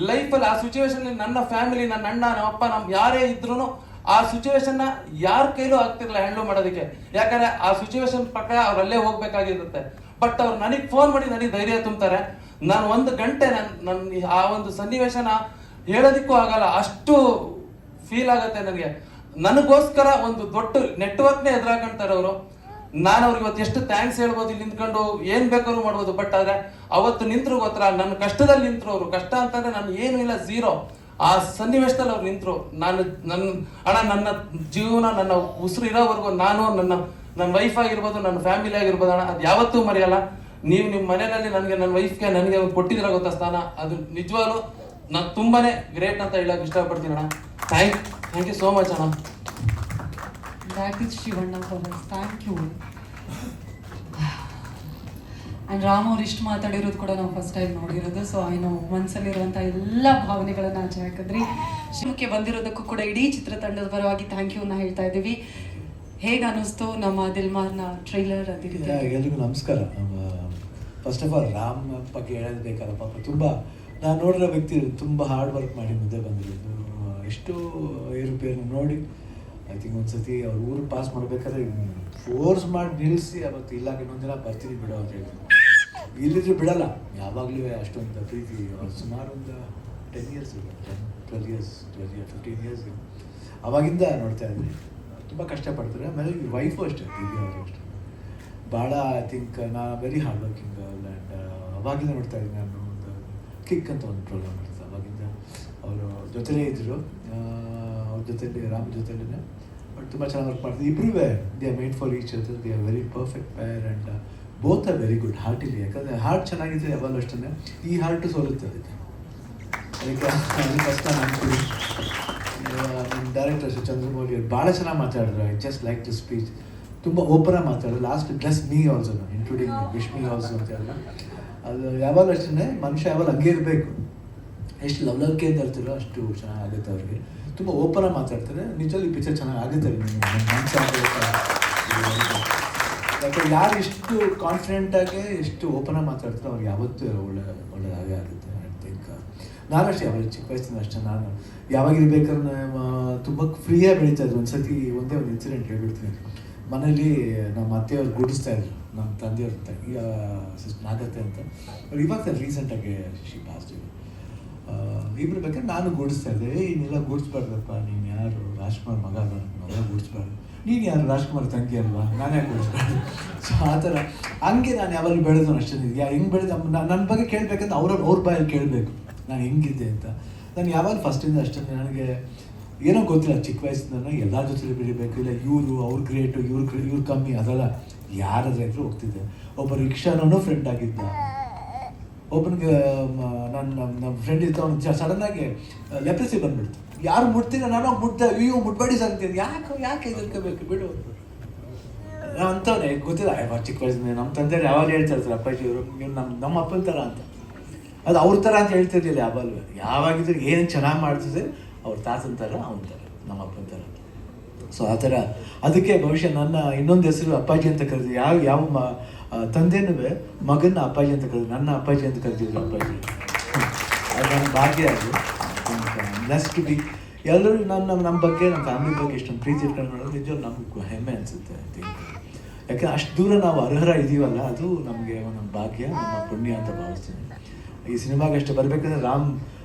ಲೈಫಲ್ಲಿ ಆ ಸಿಚುವೇಶನ್ ನನ್ನ ಫ್ಯಾಮಿಲಿ, ನನ್ನ ಅಣ್ಣ, ನಮ್ಮ ಅಪ್ಪ, ಯಾರೇ ಇದ್ರು ಆ ಸಿಚುವೇಶನ್ ನ ಯಾರ ಕೈಲೂ ಆಗ್ತಿರ್ಲಿಲ್ಲ ಹ್ಯಾಂಡಲ್ ಮಾಡೋದಕ್ಕೆ. ಯಾಕಂದ್ರೆ ಆ ಸಿಚುವೇಶನ್ ಪ್ರಕಾರ ಅವ್ರಲ್ಲೇ ಹೋಗ್ಬೇಕಾಗಿರುತ್ತೆ. ಬಟ್ ಅವ್ರು ನನಗೆ ಫೋನ್ ಮಾಡಿ ನನಗೆ ಧೈರ್ಯ ತುಂಬ್ತಾರೆ. ನಾನು 1 ಗಂಟೆ ನನ್ನ ಆ ಒಂದು ಸನ್ನಿವೇಶನ ಹೇಳೋದಿಕ್ಕೂ ಆಗಲ್ಲ, ಅಷ್ಟು ಫೀಲ್ ಆಗತ್ತೆ ನನಗೆ. ನನಗೋಸ್ಕರ ಒಂದು ದೊಡ್ಡ ನೆಟ್ವರ್ಕ್ನೇ ಎದುರಾಕೊಂತಾರೆ ಅವರು. ನಾನು ಅವ್ರಿಗೆ ಇವತ್ತು ಎಷ್ಟು ಥ್ಯಾಂಕ್ಸ್ ಹೇಳ್ಬೋದು, ಇಲ್ಲಿ ನಿಂತ್ಕೊಂಡು ಏನ್ ಬೇಕಾದ್ರೂ ಮಾಡ್ಬೋದು. ಬಟ್ ಆದ್ರೆ ಅವತ್ತು ನಿಂತರು ಗೊತ್ತರ, ನನ್ನ ಕಷ್ಟದಲ್ಲಿ ನಿಂತರು ಅವರು. ಕಷ್ಟ ಅಂತಂದ್ರೆ ನಾನು ಏನು ಇಲ್ಲ, ಝೀರೋ. ಆ ಸನ್ನಿವೇಶದಲ್ಲಿ ಅವ್ರು ನಿಂತರು. ನನ್ನ ಜೀವನ, ನನ್ನ ಉಸಿರು ಇರೋವರೆಗೂ ನಾನು ನನ್ನ ವೈಫ್ ಆಗಿರ್ಬೋದು, ನನ್ನ ಫ್ಯಾಮಿಲಿ ಆಗಿರ್ಬೋದು ಅಣ್ಣ, ಅದು ಯಾವತ್ತೂ ಮರೆಯಲ್ಲ. ನೀವು ನಿಮ್ಮ ಮನೆಯಲ್ಲಿ ನನ್ನ ವೈಫ್ಗೆ ನನಗೆ ಒಂದು ಕೊಟ್ಟಿದ್ದೀರ ಗೊತ್ತಾ ಸ್ಥಾನ, ಅದು ನಿಜವಾಗ್ಲೂ ನಾನು ತುಂಬಾನೇ ಗ್ರೇಟ್ ಅಂತ ಹೇಳಕ್ ಇಷ್ಟಪಡ್ತೀನಿ ಅಣ್ಣ. ಥ್ಯಾಂಕ್ ಯು ಸೋ ಮಚ್ ಅಣ್ಣ. That is Shivana for us. Thank you. And Ram ಅವ್ರು ಇಷ್ಟು ಮಾತಾಡಿರೋದು ಕೂಡ ನಾವು ಫಸ್ಟ್ ಟೈಮ್ ನೋಡಿರೋದು. ಸೊ ಏನೋ ಮನಸ್ಸಲ್ಲಿರುವಂಥ ಎಲ್ಲ ಭಾವನೆಗಳನ್ನ ಆಚೆ ಹಾಕಿದ್ರಿ. ಶಿವಕ್ಕೆ ಬಂದಿರೋದಕ್ಕೂ ಕೂಡ ಇಡೀ ಚಿತ್ರತಂಡದ ಪರವಾಗಿ ಥ್ಯಾಂಕ್ ಯೂನ ಹೇಳ್ತಾ ಇದ್ದೀವಿ. ಹೇಗೆ ಅನ್ನಿಸ್ತು ನಮ್ಮ ದಿಲ್ಮಾರ್ನ ಟ್ರೈಲರ್? ಅದೇ ರೀತಿ ಎಲ್ರಿಗೂ ನಮಸ್ಕಾರ. ಫಸ್ಟ್ ಆಫ್ ಆಲ್ ರಾಮ್ ಬಗ್ಗೆ ಹೇಳೋದು ಬೇಕಲ್ಲ, ಪಾಪ ತುಂಬ ನಾನು ನೋಡಿರೋ ವ್ಯಕ್ತಿ ತುಂಬ ಹಾರ್ಡ್ ವರ್ಕ್ ಮಾಡಿ ಮುಂದೆ ಬಂದಿರೋದು. ಎಷ್ಟು ಏರುಪೇರನ್ನು ನೋಡಿ ಐ ಥಿಂಕ್ ಒಂದ್ಸತಿ ಅವ್ರ ಊರು ಪಾಸ್ ಮಾಡ್ಬೇಕಾದ್ರೆ ಫೋರ್ಸ್ ಮಾಡಿ ನಿಲ್ಲಿಸಿ ಅವತ್ತು ಇಲ್ಲ ಇನ್ನೊಂದು ದಿನ ಬರ್ತೀನಿ ಬಿಡೋ ಅಂತ ಹೇಳಿದ್ರು. ಇಲ್ಲಿದ್ರೆ ಬಿಡಲ್ಲ, ಯಾವಾಗಲೂ ಅಷ್ಟೊಂದು ಪ್ರೀತಿ. ಸುಮಾರು ಒಂದು 10 years 12 years 15 years ಅವಾಗಿಂದ ನೋಡ್ತಾ ಇದ್ವಿ. ತುಂಬ ಕಷ್ಟಪಡ್ತಾರೆ. ಆಮೇಲೆ ವೈಫು ಅಷ್ಟೇ, ದಿವ್ಯಾ ಅವರು ಅಷ್ಟೇ ಭಾಳ ಐ ಥಿಂಕ್ ನಾ very hard working girl. And ಅವಾಗಿಂದ ನೋಡ್ತಾ ಇದ್ದೀನಿ. ನಾನು ಒಂದು ಕಿಕ್ ಅಂತ ಒಂದು ಪ್ರೋಗ್ರಾಮ್ ಮಾಡ್ತಿದ್ದೆ, ಅವಾಗಿಂದ ಅವರು ಜೊತೆಲೇ ಇದ್ದರು. ಅವ್ರ ಜೊತೆಲಿ ರಾಮ್ ಜೊತೆಲೇ ಬಟ್ ತುಂಬ ಚೆನ್ನಾಗಿ ವರ್ಕ್ ಮಾಡ್ತಿದ್ದೆ. ಇಬ್ಬರೂ they are made for each other. They are very perfect pair and both are very good heartily. ಯಾಕಂದರೆ ಹಾರ್ಟ್ ಚೆನ್ನಾಗಿದ್ದರೆ ಯಾವಾಗಲೂ ಅಷ್ಟೇ, ಈ ಹಾರ್ಟು ಸೋಲುತ್ತೆ. ಅದಕ್ಕೆ ಕಷ್ಟ ನಂಬ್ತೀವಿ. ನಿಮ್ಮ ಡೈರೆಕ್ಟರ್ ಚಂದ್ರಮೌಳಿ ಅವ್ರು ಭಾಳ ಚೆನ್ನಾಗಿ ಮಾತಾಡಿದ್ರು. I just like the speech. ತುಂಬ ಓಪನಾಗಿ ಮಾತಾಡಿದ್ರು. Last bless me also, including wish me also ಅಂತ ಹೇಳಿದ್ರೆ ಅದು ಯಾವಾಗಲೂ ಅಷ್ಟೇ. ಮನುಷ್ಯ ಯಾವಾಗ ಹಂಗೆ ಇರಬೇಕು, ಎಷ್ಟು ಲವ್ಲವಿಕೆಯಿಂದ ಇರ್ತಿರೋ ಅಷ್ಟು ಚೆನ್ನಾಗುತ್ತೆ ಅವ್ರಿಗೆ. ತುಂಬ ಓಪನಾಗಿ ಮಾತಾಡ್ತಾರೆ. ನಿಜವಾಗಿ ಈ ಪಿಕ್ಚರ್ ಚೆನ್ನಾಗಿ ಆಗುತ್ತೆ. ಯಾಕಂದ್ರೆ ಯಾರು ಎಷ್ಟು ಕಾನ್ಫಿಡೆಂಟಾಗಿ ಎಷ್ಟು ಓಪನಾಗಿ ಮಾತಾಡ್ತಾರೆ ಅವ್ರಿಗೆ ಯಾವತ್ತೂ ಒಳ್ಳೆದಾಗೇ ಆಗುತ್ತೆ. ಐ ಥಿಂಕ್ ನಾನು ಅಷ್ಟೇ ಯಾವಾಗ ಚಿಕ್ಕ ವಯಸ್ಸಿಂದ ಅಷ್ಟೇ. ನಾನು ಯಾವಾಗ ಇರ್ಬೇಕಾದ್ರೆ ತುಂಬ ಫ್ರೀಯಾಗಿ ಬೆಳೀತಾ ಇದ್ರು. ಒಂದ್ಸತಿ ಒಂದೇ ಒಂದು ಇನ್ಸಿಡೆಂಟ್ ಹೇಳ್ಬಿಡ್ತೀನಿ. ಮನೇಲಿ ನಮ್ಮ ಅತ್ತೆಯವ್ರು ಗುಡಿಸ್ತಾಯಿದ್ರು, ನಮ್ಮ ತಂದೆಯವ್ರ ತಂಗಿ ನಾಗತ್ತೆ ಅಂತ. ಅವ್ರು ಇವಾಗ ರೀಸೆಂಟಾಗಿ ಶಿ ಪಾಸಿಟಿವ್. ಇಬ್ರು ಬೇಕಾದ್ರೆ ನಾನು ಗೂಡಿಸ್ತಾ ಇದ್ದೆ. ಇನ್ನೆಲ್ಲ ಗೂಡಿಸ್ಬಾರ್ದಪ್ಪ, ನೀನು ಯಾರು ರಾಜ್ಕುಮಾರ್ ಮಗ ಗೂಡಿಸ್ಬಾರ್ದು, ನೀನು ಯಾರು ರಾಜ್ಕುಮಾರ್ ತಂಗಿ ಅಲ್ವಾ, ನಾನೇ ಗೂಡಿಸ್ಬಾರ್ದು. ಸೊ ಆ ಥರ ಹಂಗೆ ನಾನು ಯಾವಾಗಲೂ ಬೆಳೆದವನು ಅಷ್ಟೇ. ಹೆಂಗೆ ಬೆಳೆದ ನನ್ನ ಬಗ್ಗೆ ಕೇಳಬೇಕಂತ ಅವ್ರ ಬಾಯಲ್ಲಿ ಕೇಳಬೇಕು ನಾನು ಹೆಂಗಿದ್ದೆ ಅಂತ. ನಾನು ಯಾವಾಗ ಫಸ್ಟಿಂದ ಅಷ್ಟೇ. ನನಗೆ ಏನೋ ಗೊತ್ತಿಲ್ಲ, ಚಿಕ್ಕ ವಯಸ್ಸಿಂದ ಎಲ್ಲರ ಜೊತೆಲಿ ಬೆಳಿಬೇಕು, ಇಲ್ಲ ಇವರು ಅವ್ರು ಗ್ರೇಟು ಇವ್ರು ಕಮ್ಮಿ, ಅದೆಲ್ಲ ಯಾರಾದ್ರೂ ಇದ್ರು ಹೋಗ್ತಿದ್ದೆ. ಒಬ್ಬ ರಿಕ್ಷಾನೂ ಫ್ರೆಂಡ್ ಆಗಿದ್ದ. ಒಬ್ಬನಿಗೆ ನಮ್ಮ ಫ್ರೆಂಡ್ ಇತ್ತು, ಅವ್ನಿಗೆ ಸಡನ್ನಾಗಿ ಲೆಪ್ರಸಿ ಬಂದ್ಬಿಡ್ತು. ಯಾರು ಮುಟ್ತೀರ, ನಾನು ಮುಟ್ದೆ, ಅಯ್ಯೋ ಮುಟ್ಬೇಡಿ ಸಾಕ್ತೀನಿ, ಯಾಕೆ ಎದುರ್ಕೋಬೇಕು ಬಿಡು ಅಂಥವ್ರೆ. ಗೊತ್ತಿಲ್ಲ ಚಿಕ್ಕ ವಯಸ್ಸಿನ ನಮ್ಮ ತಂದೆಯವ್ರು ಯಾವಾಗ ಹೇಳ್ತಾ ಇರ್ತಾರೆ, ಅಪ್ಪಾಜಿ ಇವರು ನೀವು ನಮ್ಮ ಅಪ್ಪನ ಥರ ಅಂತ. ಅದು ಅವ್ರ ಥರ ಅಂತ ಹೇಳ್ತಿರ್ಲಿಲ್ಲ ಯಾವಾಗಲೂ. ಯಾವಾಗಿದ್ರು ಏನು ಚೆನ್ನಾಗಿ ಮಾಡ್ತಿದ್ರೆ ಅವ್ರ ತಾತನ ಥರ ಅವನ ಥರ, ನಮ್ಮ ಅಪ್ಪನ ಥರ. ಸೊ ಆ ಥರ ಅದಕ್ಕೆ ಬಹುಶಃ ನನ್ನ ಇನ್ನೊಂದು ಹೆಸರು ಅಪ್ಪಾಜಿ ಅಂತ ಕರೆದು ಯಾವ ತಂದೆನೂ ಮಗನ ಅಪ್ಪಾಜಿ ಅಂತ ಕರೆದು ನನ್ನ ಅಪ್ಪಾಜಿ ಅಂತ ಕರೆದಿದ್ರು ಅಪ್ಪಾಜಿ. ಅದು ನನ್ನ ಭಾಗ್ಯ. ಅದು ನೆಕ್ಸ್ಟ್ ಬಿ ಎಲ್ಲರೂ ನಮ್ಮ ಬಗ್ಗೆ ನಮ್ಮ ಫ್ಯಾಮಿಲಿ ಬಗ್ಗೆ ಇಷ್ಟೊಂದು ಪ್ರೀತಿ ಇಟ್ಕೊಂಡು ನೋಡೋದು ನಿಜವಾಗ್ಲೂ ನಮಗೂ ಹೆಮ್ಮೆ ಅನಿಸುತ್ತೆ. ಐ ಥಿಂಕ್ ಯಾಕೆಂದ್ರೆ ಅಷ್ಟು ದೂರ ನಾವು ಅರ್ಹರ ಇದೀವಲ್ಲ, ಅದು ನಮಗೆ ನಮ್ಮ ಭಾಗ್ಯ, ನಮ್ಮ ಪುಣ್ಯ ಅಂತ ಭಾವಿಸ್ತೀನಿ. ಈ ಸಿನಿಮಾಗೆ ಅಷ್ಟೇ ಬರಬೇಕಂದ್ರೆ ರಾಮ್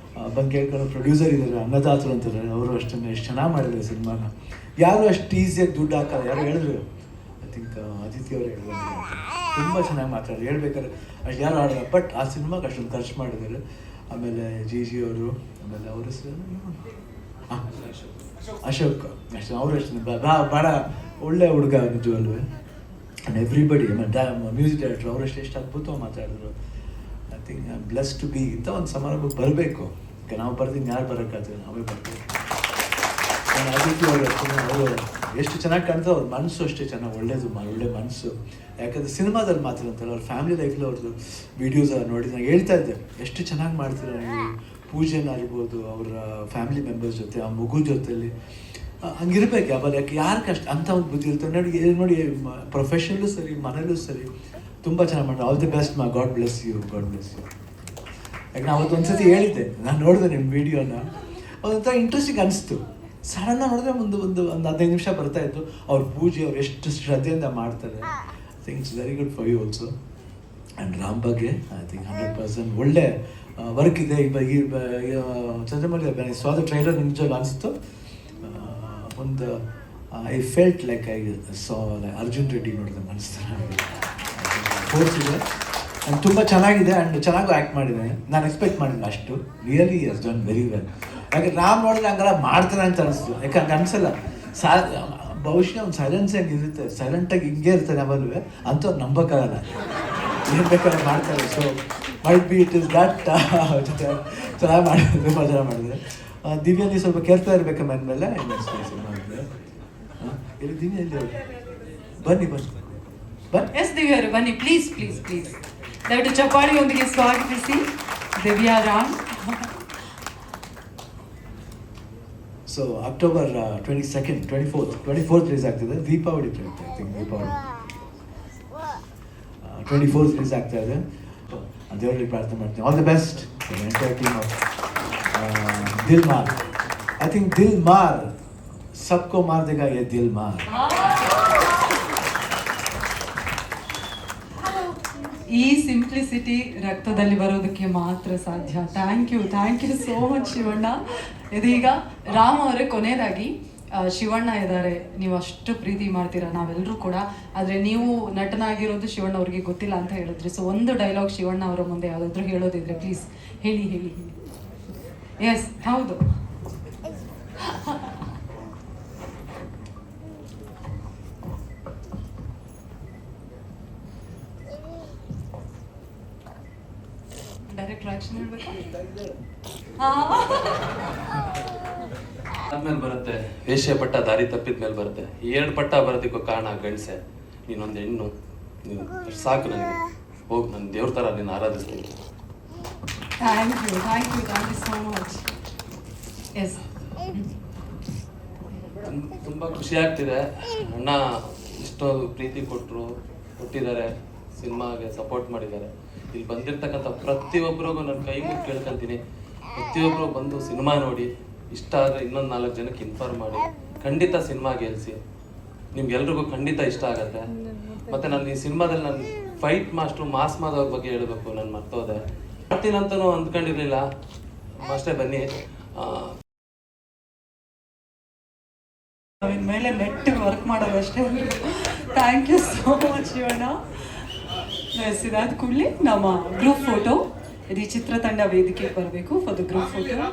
ಬಂದು ಕೇಳ್ಕೊಂಡು ಪ್ರೊಡ್ಯೂಸರ್ ಇದ್ದಾರೆ, ಅನ್ನದಾತರು ಅಂತಾರೆ, ಅವರು ಅಷ್ಟನ್ನು ಎಷ್ಟು ಚೆನ್ನಾಗಿ ಮಾಡಿದ್ದಾರೆ ಸಿನಿಮಾನ. ಯಾರು ಅಷ್ಟು ಈಸಿಯಾಗಿ ದುಡ್ಡು ಹಾಕಲ್ಲ. ಯಾರು ಹೇಳಿದ್ರು, ಐ ಥಿಂಕ್ ಅದಿತಿ ಅವರು ಹೇಳಿದ್ರು, ತುಂಬ ಚೆನ್ನಾಗಿ ಮಾತಾಡಿದ್ರು. ಹೇಳ್ಬೇಕಾದ್ರೆ ಅಷ್ಟು ಯಾರು ಆಡಲ್ಲ, ಬಟ್ ಆ ಸಿನಿಮಾಗೆ ಅಷ್ಟೊಂದು ಖರ್ಚು ಮಾಡಿದ್ದಾರೆ. ಆಮೇಲೆ ಜಿ ಅವರು, ಆಮೇಲೆ ಅವ್ರ ಹೆಸರು ಅಶೋಕ್, ಅಷ್ಟು ಅವರು ಅಷ್ಟು ಭಾಳ ಒಳ್ಳೆ ಹುಡುಗ ನಿಜವಲ್ವೇ. ಆ್ಯಂಡ್ ಎವ್ರಿಬಡಿ ಮ್ಯೂಸಿಕ್ ಡೈರೆಕ್ಟ್ರು ಅವರಷ್ಟು ಎಷ್ಟು ಅದ್ಭುತವಾಗಿ ಮಾತಾಡಿದ್ರು. ಥಿಂಕ್ ಬ್ಲೆಸ್ ಟು ಬಿ ಇಂಥ ಒಂದು ಸಮಾರಂಭಕ್ಕೆ ಬರಬೇಕು. ಈಗ ನಾವು ಬರ್ತೀನಿ, ಯಾರು ಬರೋಕ್ಕಾಗ್ತದೆ, ನಾವೇ ಬರ್ತೀವಿ. ಅದಕ್ಕೆ ಅವರು ಎಷ್ಟು ಚೆನ್ನಾಗಿ ಕಾಣ್ತಾರೆ, ಅವ್ರ ಮನಸ್ಸು ಅಷ್ಟೇ ಚೆನ್ನಾಗಿ ಒಳ್ಳೇದು, ಒಳ್ಳೆ ಮನಸ್ಸು. ಯಾಕಂದರೆ ಸಿನಿಮಾದಲ್ಲಿ ಮಾತ್ರ ಅಂತಲ್ಲ, ಅವ್ರ ಫ್ಯಾಮಿಲಿ ಲೈಫಲ್ಲಿ ಅವ್ರದ್ದು ವೀಡಿಯೋಸ್ ನೋಡಿ ನಾನು ಹೇಳ್ತಾ ಇದ್ದೆ, ಎಷ್ಟು ಚೆನ್ನಾಗಿ ಮಾಡ್ತೀರ ನೀವು ಪೂಜೆನಾಗಿರ್ಬೋದು, ಅವರ ಫ್ಯಾಮಿಲಿ ಮೆಂಬರ್ಸ್ ಜೊತೆ, ಆ ಮಗು ಜೊತೆಲಿ ಹಂಗಿರ್ಬೇಕು ಯಾವಾಗ. ಯಾಕೆ ಯಾರು ಕಷ್ಟ ಅಂತ ಒಂದು ಬುದ್ಧಿ ಇರ್ತಾರೆ ನೋಡಿ ಪ್ರೊಫೆಷನಲ್ಲೂ ಸರಿ, ಮನೇಲೂ ಸರಿ ತುಂಬ ಚೆನ್ನಾಗಿ ಮಾಡಿ. ಆಲ್ ದಿ ಬೆಸ್ಟ್ ಮಾ, god bless you, god bless you. ಯಾಕೆ ನಾನು ಅವತ್ತು ಒಂದ್ಸತಿ ಹೇಳಿದ್ದೆ, ನಾನು ನೋಡಿದೆ ನಿಮ್ಮ ವೀಡಿಯೋನ, ಅದೊಂಥರ ಇಂಟ್ರೆಸ್ಟಿಂಗ್ ಅನಿಸ್ತು. ಸಡನ್ನಾಗಿ ನೋಡಿದ್ರೆ ಒಂದು 15 ನಿಮಿಷ ಬರ್ತಾಯಿತ್ತು ಅವ್ರ ಪೂಜೆ, ಅವ್ರು ಎಷ್ಟು ಶ್ರದ್ಧೆಯಿಂದ ಮಾಡ್ತಾರೆ. I think it's very good for you also. And Ram ಬಗ್ಗೆ ಐ ಥಿಂಕ್ 100% ಒಳ್ಳೆ ವರ್ಕ್ ಇದೆ. ಈ ಚಂದ್ರಮೌಳಿ ಸ್ವಾದ ಟ್ರೈಲರ್ ನಿಜವಾಗ್ಲೂ ಅನಿಸ್ತು. ಒಂದು I felt like I saw Arjun Reddy ನೋಡಿದೆ ಅನಿಸ್ತಾರೆ. ಫೋರ್ಸ್ ಇದೆ ಆ್ಯಂಡ್ ತುಂಬ ಚೆನ್ನಾಗಿದೆ ಆ್ಯಂಡ್ ಚೆನ್ನಾಗೂ ಆ್ಯಕ್ಟ್ ಮಾಡಿದ್ದಾನೆ. ನಾನು ಎಕ್ಸ್ಪೆಕ್ಟ್ ಮಾಡಿಲ್ಲ ಅಷ್ಟು. Really has done very well. ಯಾಕೆ ರಾಮ್ ನೋಡಿದ್ರೆ ಹಂಗೆಲ್ಲ ಮಾಡ್ತಾನೆ ಅಂತ ಅನಿಸ್ತು. ಯಾಕೆ ಹಂಗೆ ಅನಿಸಲ್ಲ. ಬಹುಶಃ ಅವ್ನು ಸೈಲೆನ್ಸ್ ಹೆಂಗೆ ಇರುತ್ತೆ, ಸೈಲೆಂಟಾಗಿ ಹಿಂಗೆ ಇರ್ತಾನೆ ಯಾವಾಗಲೂ, ಅಂಥವ್ರು ನಂಬೋಕ್ಕಾಗಲ್ಲ, ಏನು ಬೇಕಾದ್ರೆ ಮಾಡ್ತಾರೆ. So might be it is that. ಚೆನ್ನಾಗಿ ಮಾಡಿದ್ರೆ, ತುಂಬ ಚೆನ್ನಾಗಿ ಮಾಡಿದ್ರೆ. ದಿವ್ಯಾ ನೀವು ಸ್ವಲ್ಪ ಕೇಳ್ತಾ ಇರ್ಬೇಕು ಮೇಲೆ ಸಿನಿಮಾ ಅಂದರೆ. ಎಲ್ಲಿ ದಿವ್ಯಾ ಎಲ್ಲಿ ಅವ್ರು? ಬನ್ನಿ ಎಸ್ ದಿವ್ಯಾ ಅವರು ಬನ್ನಿ, ಪ್ಲೀಸ್ ಪ್ಲೀಸ್ ಪ್ಲೀಸ್. ದಯವಿಟ್ಟು ಚಪ್ಪಾಳಿಯೊಂದಿಗೆ ಸ್ವಾಗತಿಸಿ Divya Ram. So October 22nd 24th release ಆಗ್ತಿದೆ. ದೀಪಾವಳಿ ಪ್ರಯುಕ್ತ I think Deepavali 24th release ಆಗ್ತಾ ಇದೆ. ದೇವರಲ್ಲಿ ಪ್ರಾರ್ಥನೆ ಮಾಡ್ತೀನಿ. All the best entire team of दिल मार. आई थिंक दिल मार सबको मार देगा ये दिल मार. ಈ ಸಿಂಪ್ಲಿಸಿಟಿ ರಕ್ತದಲ್ಲಿ ಬರೋದಕ್ಕೆ ಮಾತ್ರ ಸಾಧ್ಯ. Thank you so much Shivanna. ಇದೀಗ ರಾಮ್ ಅವರೇ ಕೊನೆಯದಾಗಿ ಶಿವಣ್ಣ ಇದ್ದಾರೆ, ನೀವು ಅಷ್ಟು ಪ್ರೀತಿ ಮಾಡ್ತೀರಾ ನಾವೆಲ್ಲರೂ ಕೂಡ, ಆದರೆ ನೀವು ನಟನಾಗಿರೋದು ಶಿವಣ್ಣ ಅವ್ರಿಗೆ ಗೊತ್ತಿಲ್ಲ ಅಂತ ಹೇಳಿದ್ರಿ. ಸೊ ಒಂದು ಡೈಲಾಗ್ ಶಿವಣ್ಣ ಅವರ ಮುಂದೆ ಯಾವುದಾದ್ರೂ ಹೇಳೋದಿದ್ರೆ ಪ್ಲೀಸ್ ಹೇಳಿ. ಎಸ್ ಹೌದು. ಡೈರೆಕ್ಟ್ ಆಕ್ಷನ್ ಹೇಳ್ಬೇಕಾ? ಆದ್ಮೇಲೆ ಬರುತ್ತೆ ವೇಶ್ಯ ಪಟ್ಟ, ದಾರಿ ತಪ್ಪಿದ ಮೇಲೆ ಬರುತ್ತೆ. ಈ 2 ಪಟ್ಟ ಬರೋದಕ್ಕೂ ಕಾರಣ ಗಂಡಸೆ. ನೀನೊಂದು ಹೆಣ್ಣು, ನೀನು ಸಾಕು ನನಗೆ. ಹೋಗಿ ನಾನು ದೇವ್ರ ಥರ ನೀನು ಆರಾಧಿಸ್ತೀನಿ. Thank you so much. Yes, ತುಂಬ ಖುಷಿ ಆಗ್ತಿದೆ. ಅಣ್ಣ ಇಷ್ಟೊಂದು ಪ್ರೀತಿ ಕೊಟ್ಟಿದ್ದಾರೆ, ಸಿನಿಮಾಗೆ ಸಪೋರ್ಟ್ ಮಾಡಿದ್ದಾರೆ. ಇಲ್ಲಿ ಬಂದಿರ್ತಕ್ಕಂಥ ಪ್ರತಿಯೊಬ್ಬರಿಗೂ ನಾನು ಕೈ ಮುಗಿ ಕೇಳ್ಕೊಂತೀನಿ, ಪ್ರತಿಯೊಬ್ಬರು ಬಂದು ಸಿನಿಮಾ ನೋಡಿ ಇಷ್ಟ ಆದರೆ ಇನ್ನೊಂದು 4 ಜನಕ್ಕೆ ಇನ್ಫಾರ್ಮ್ ಮಾಡಿ ಖಂಡಿತ ಸಿನಿಮಾ ಗೆಲ್ಲಿಸಿ. ನಿಮ್ಗೆಲ್ರಿಗೂ ಖಂಡಿತ ಇಷ್ಟ ಆಗತ್ತೆ. ಮತ್ತು ನಾನು ಈ ಸಿನಿಮಾದಲ್ಲಿ ನಾನು ಫೈಟ್ ಮಾಸ್ಟ್ರು ಮಾಸ್ ಮಾಧವ್ರ ಬಗ್ಗೆ ಹೇಳಬೇಕು, ನಾನು ಮರ್ತೋದೆ. ಮಾಡ್ತೀನಂತನೂ ಅಂದ್ಕೊಂಡಿರ್ಲಿಲ್ಲ. ಅಷ್ಟೇ ಬನ್ನಿ. ಮೇಲೆ ನೆಟ್ಟಿಗೆ ವರ್ಕ್ ಮಾಡೋದಷ್ಟೇ. Thank you so much Shivanna. ಇದಾದ ಕೂಡಲೇ ನಮ್ಮ ಗ್ರೂಪ್ ಫೋಟೋ, ಇದು ಚಿತ್ರತಂಡ ವೇದಿಕೆಗೆ ಬರಬೇಕು for the group photo.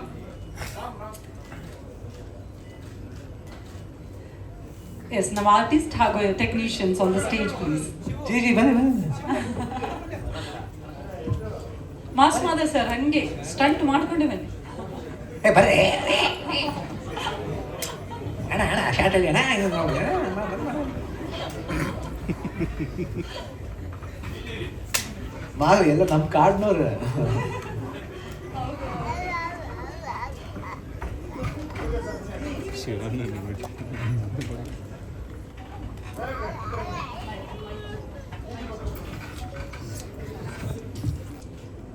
Yes, ನಮ್ಮ ಆರ್ಟಿಸ್ಟ್ ಹಾಗೂ technicians on the stage please. ಜಿ ಬನ್ನಿ. ಮಾಸ್ ಮಾದ ಸರ್ ಹಂಗೆ ಸ್ಟಂಟ್ ಮಾಡ್ಕೊಂಡೆ ಬನ್ನಿ. ಬರ್ರಿ ಅಣ್ಣ ಶಾರ್ಟಲ್ಲಿ ಅಣ್ಣ ಮಾರು ಎಲ್ಲ ನಮ್ಮ ಕಾರ್ಡ್ನವ್ರು.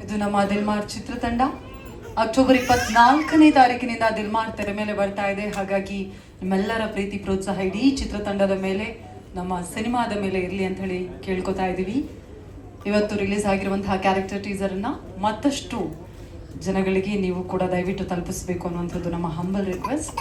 ಇದು ನಮ್ಮ ದಿಲ್ಮಾರ್ ಚಿತ್ರತಂಡ. ಅಕ್ಟೋಬರ್ 24ನೇ ತಾರೀಕಿನಿಂದ ದಿಲ್ಮಾರ್ ತೆರೆ ಮೇಲೆ ಬರ್ತಾ ಇದೆ. ಹಾಗಾಗಿ ನಿಮ್ಮೆಲ್ಲರ ಪ್ರೀತಿ ಪ್ರೋತ್ಸಾಹ ಇಡೀ ಚಿತ್ರತಂಡದ ಮೇಲೆ, ನಮ್ಮ ಸಿನಿಮಾದ ಮೇಲೆ ಇರಲಿ ಅಂತ ಹೇಳಿ ಕೇಳ್ಕೊತಾ ಇದ್ದೀವಿ. ಇವತ್ತು ರಿಲೀಸ್ ಆಗಿರುವಂತಹ ಕ್ಯಾರೆಕ್ಟರ್ ಟೀಸರನ್ನು ಮತ್ತಷ್ಟು ಜನಗಳಿಗೆ ನೀವು ಕೂಡ ದಯವಿಟ್ಟು ತಲುಪಿಸಬೇಕು ಅನ್ನುವಂಥದ್ದು ನಮ್ಮ ಹಂಬಲ್ ರಿಕ್ವೆಸ್ಟ್.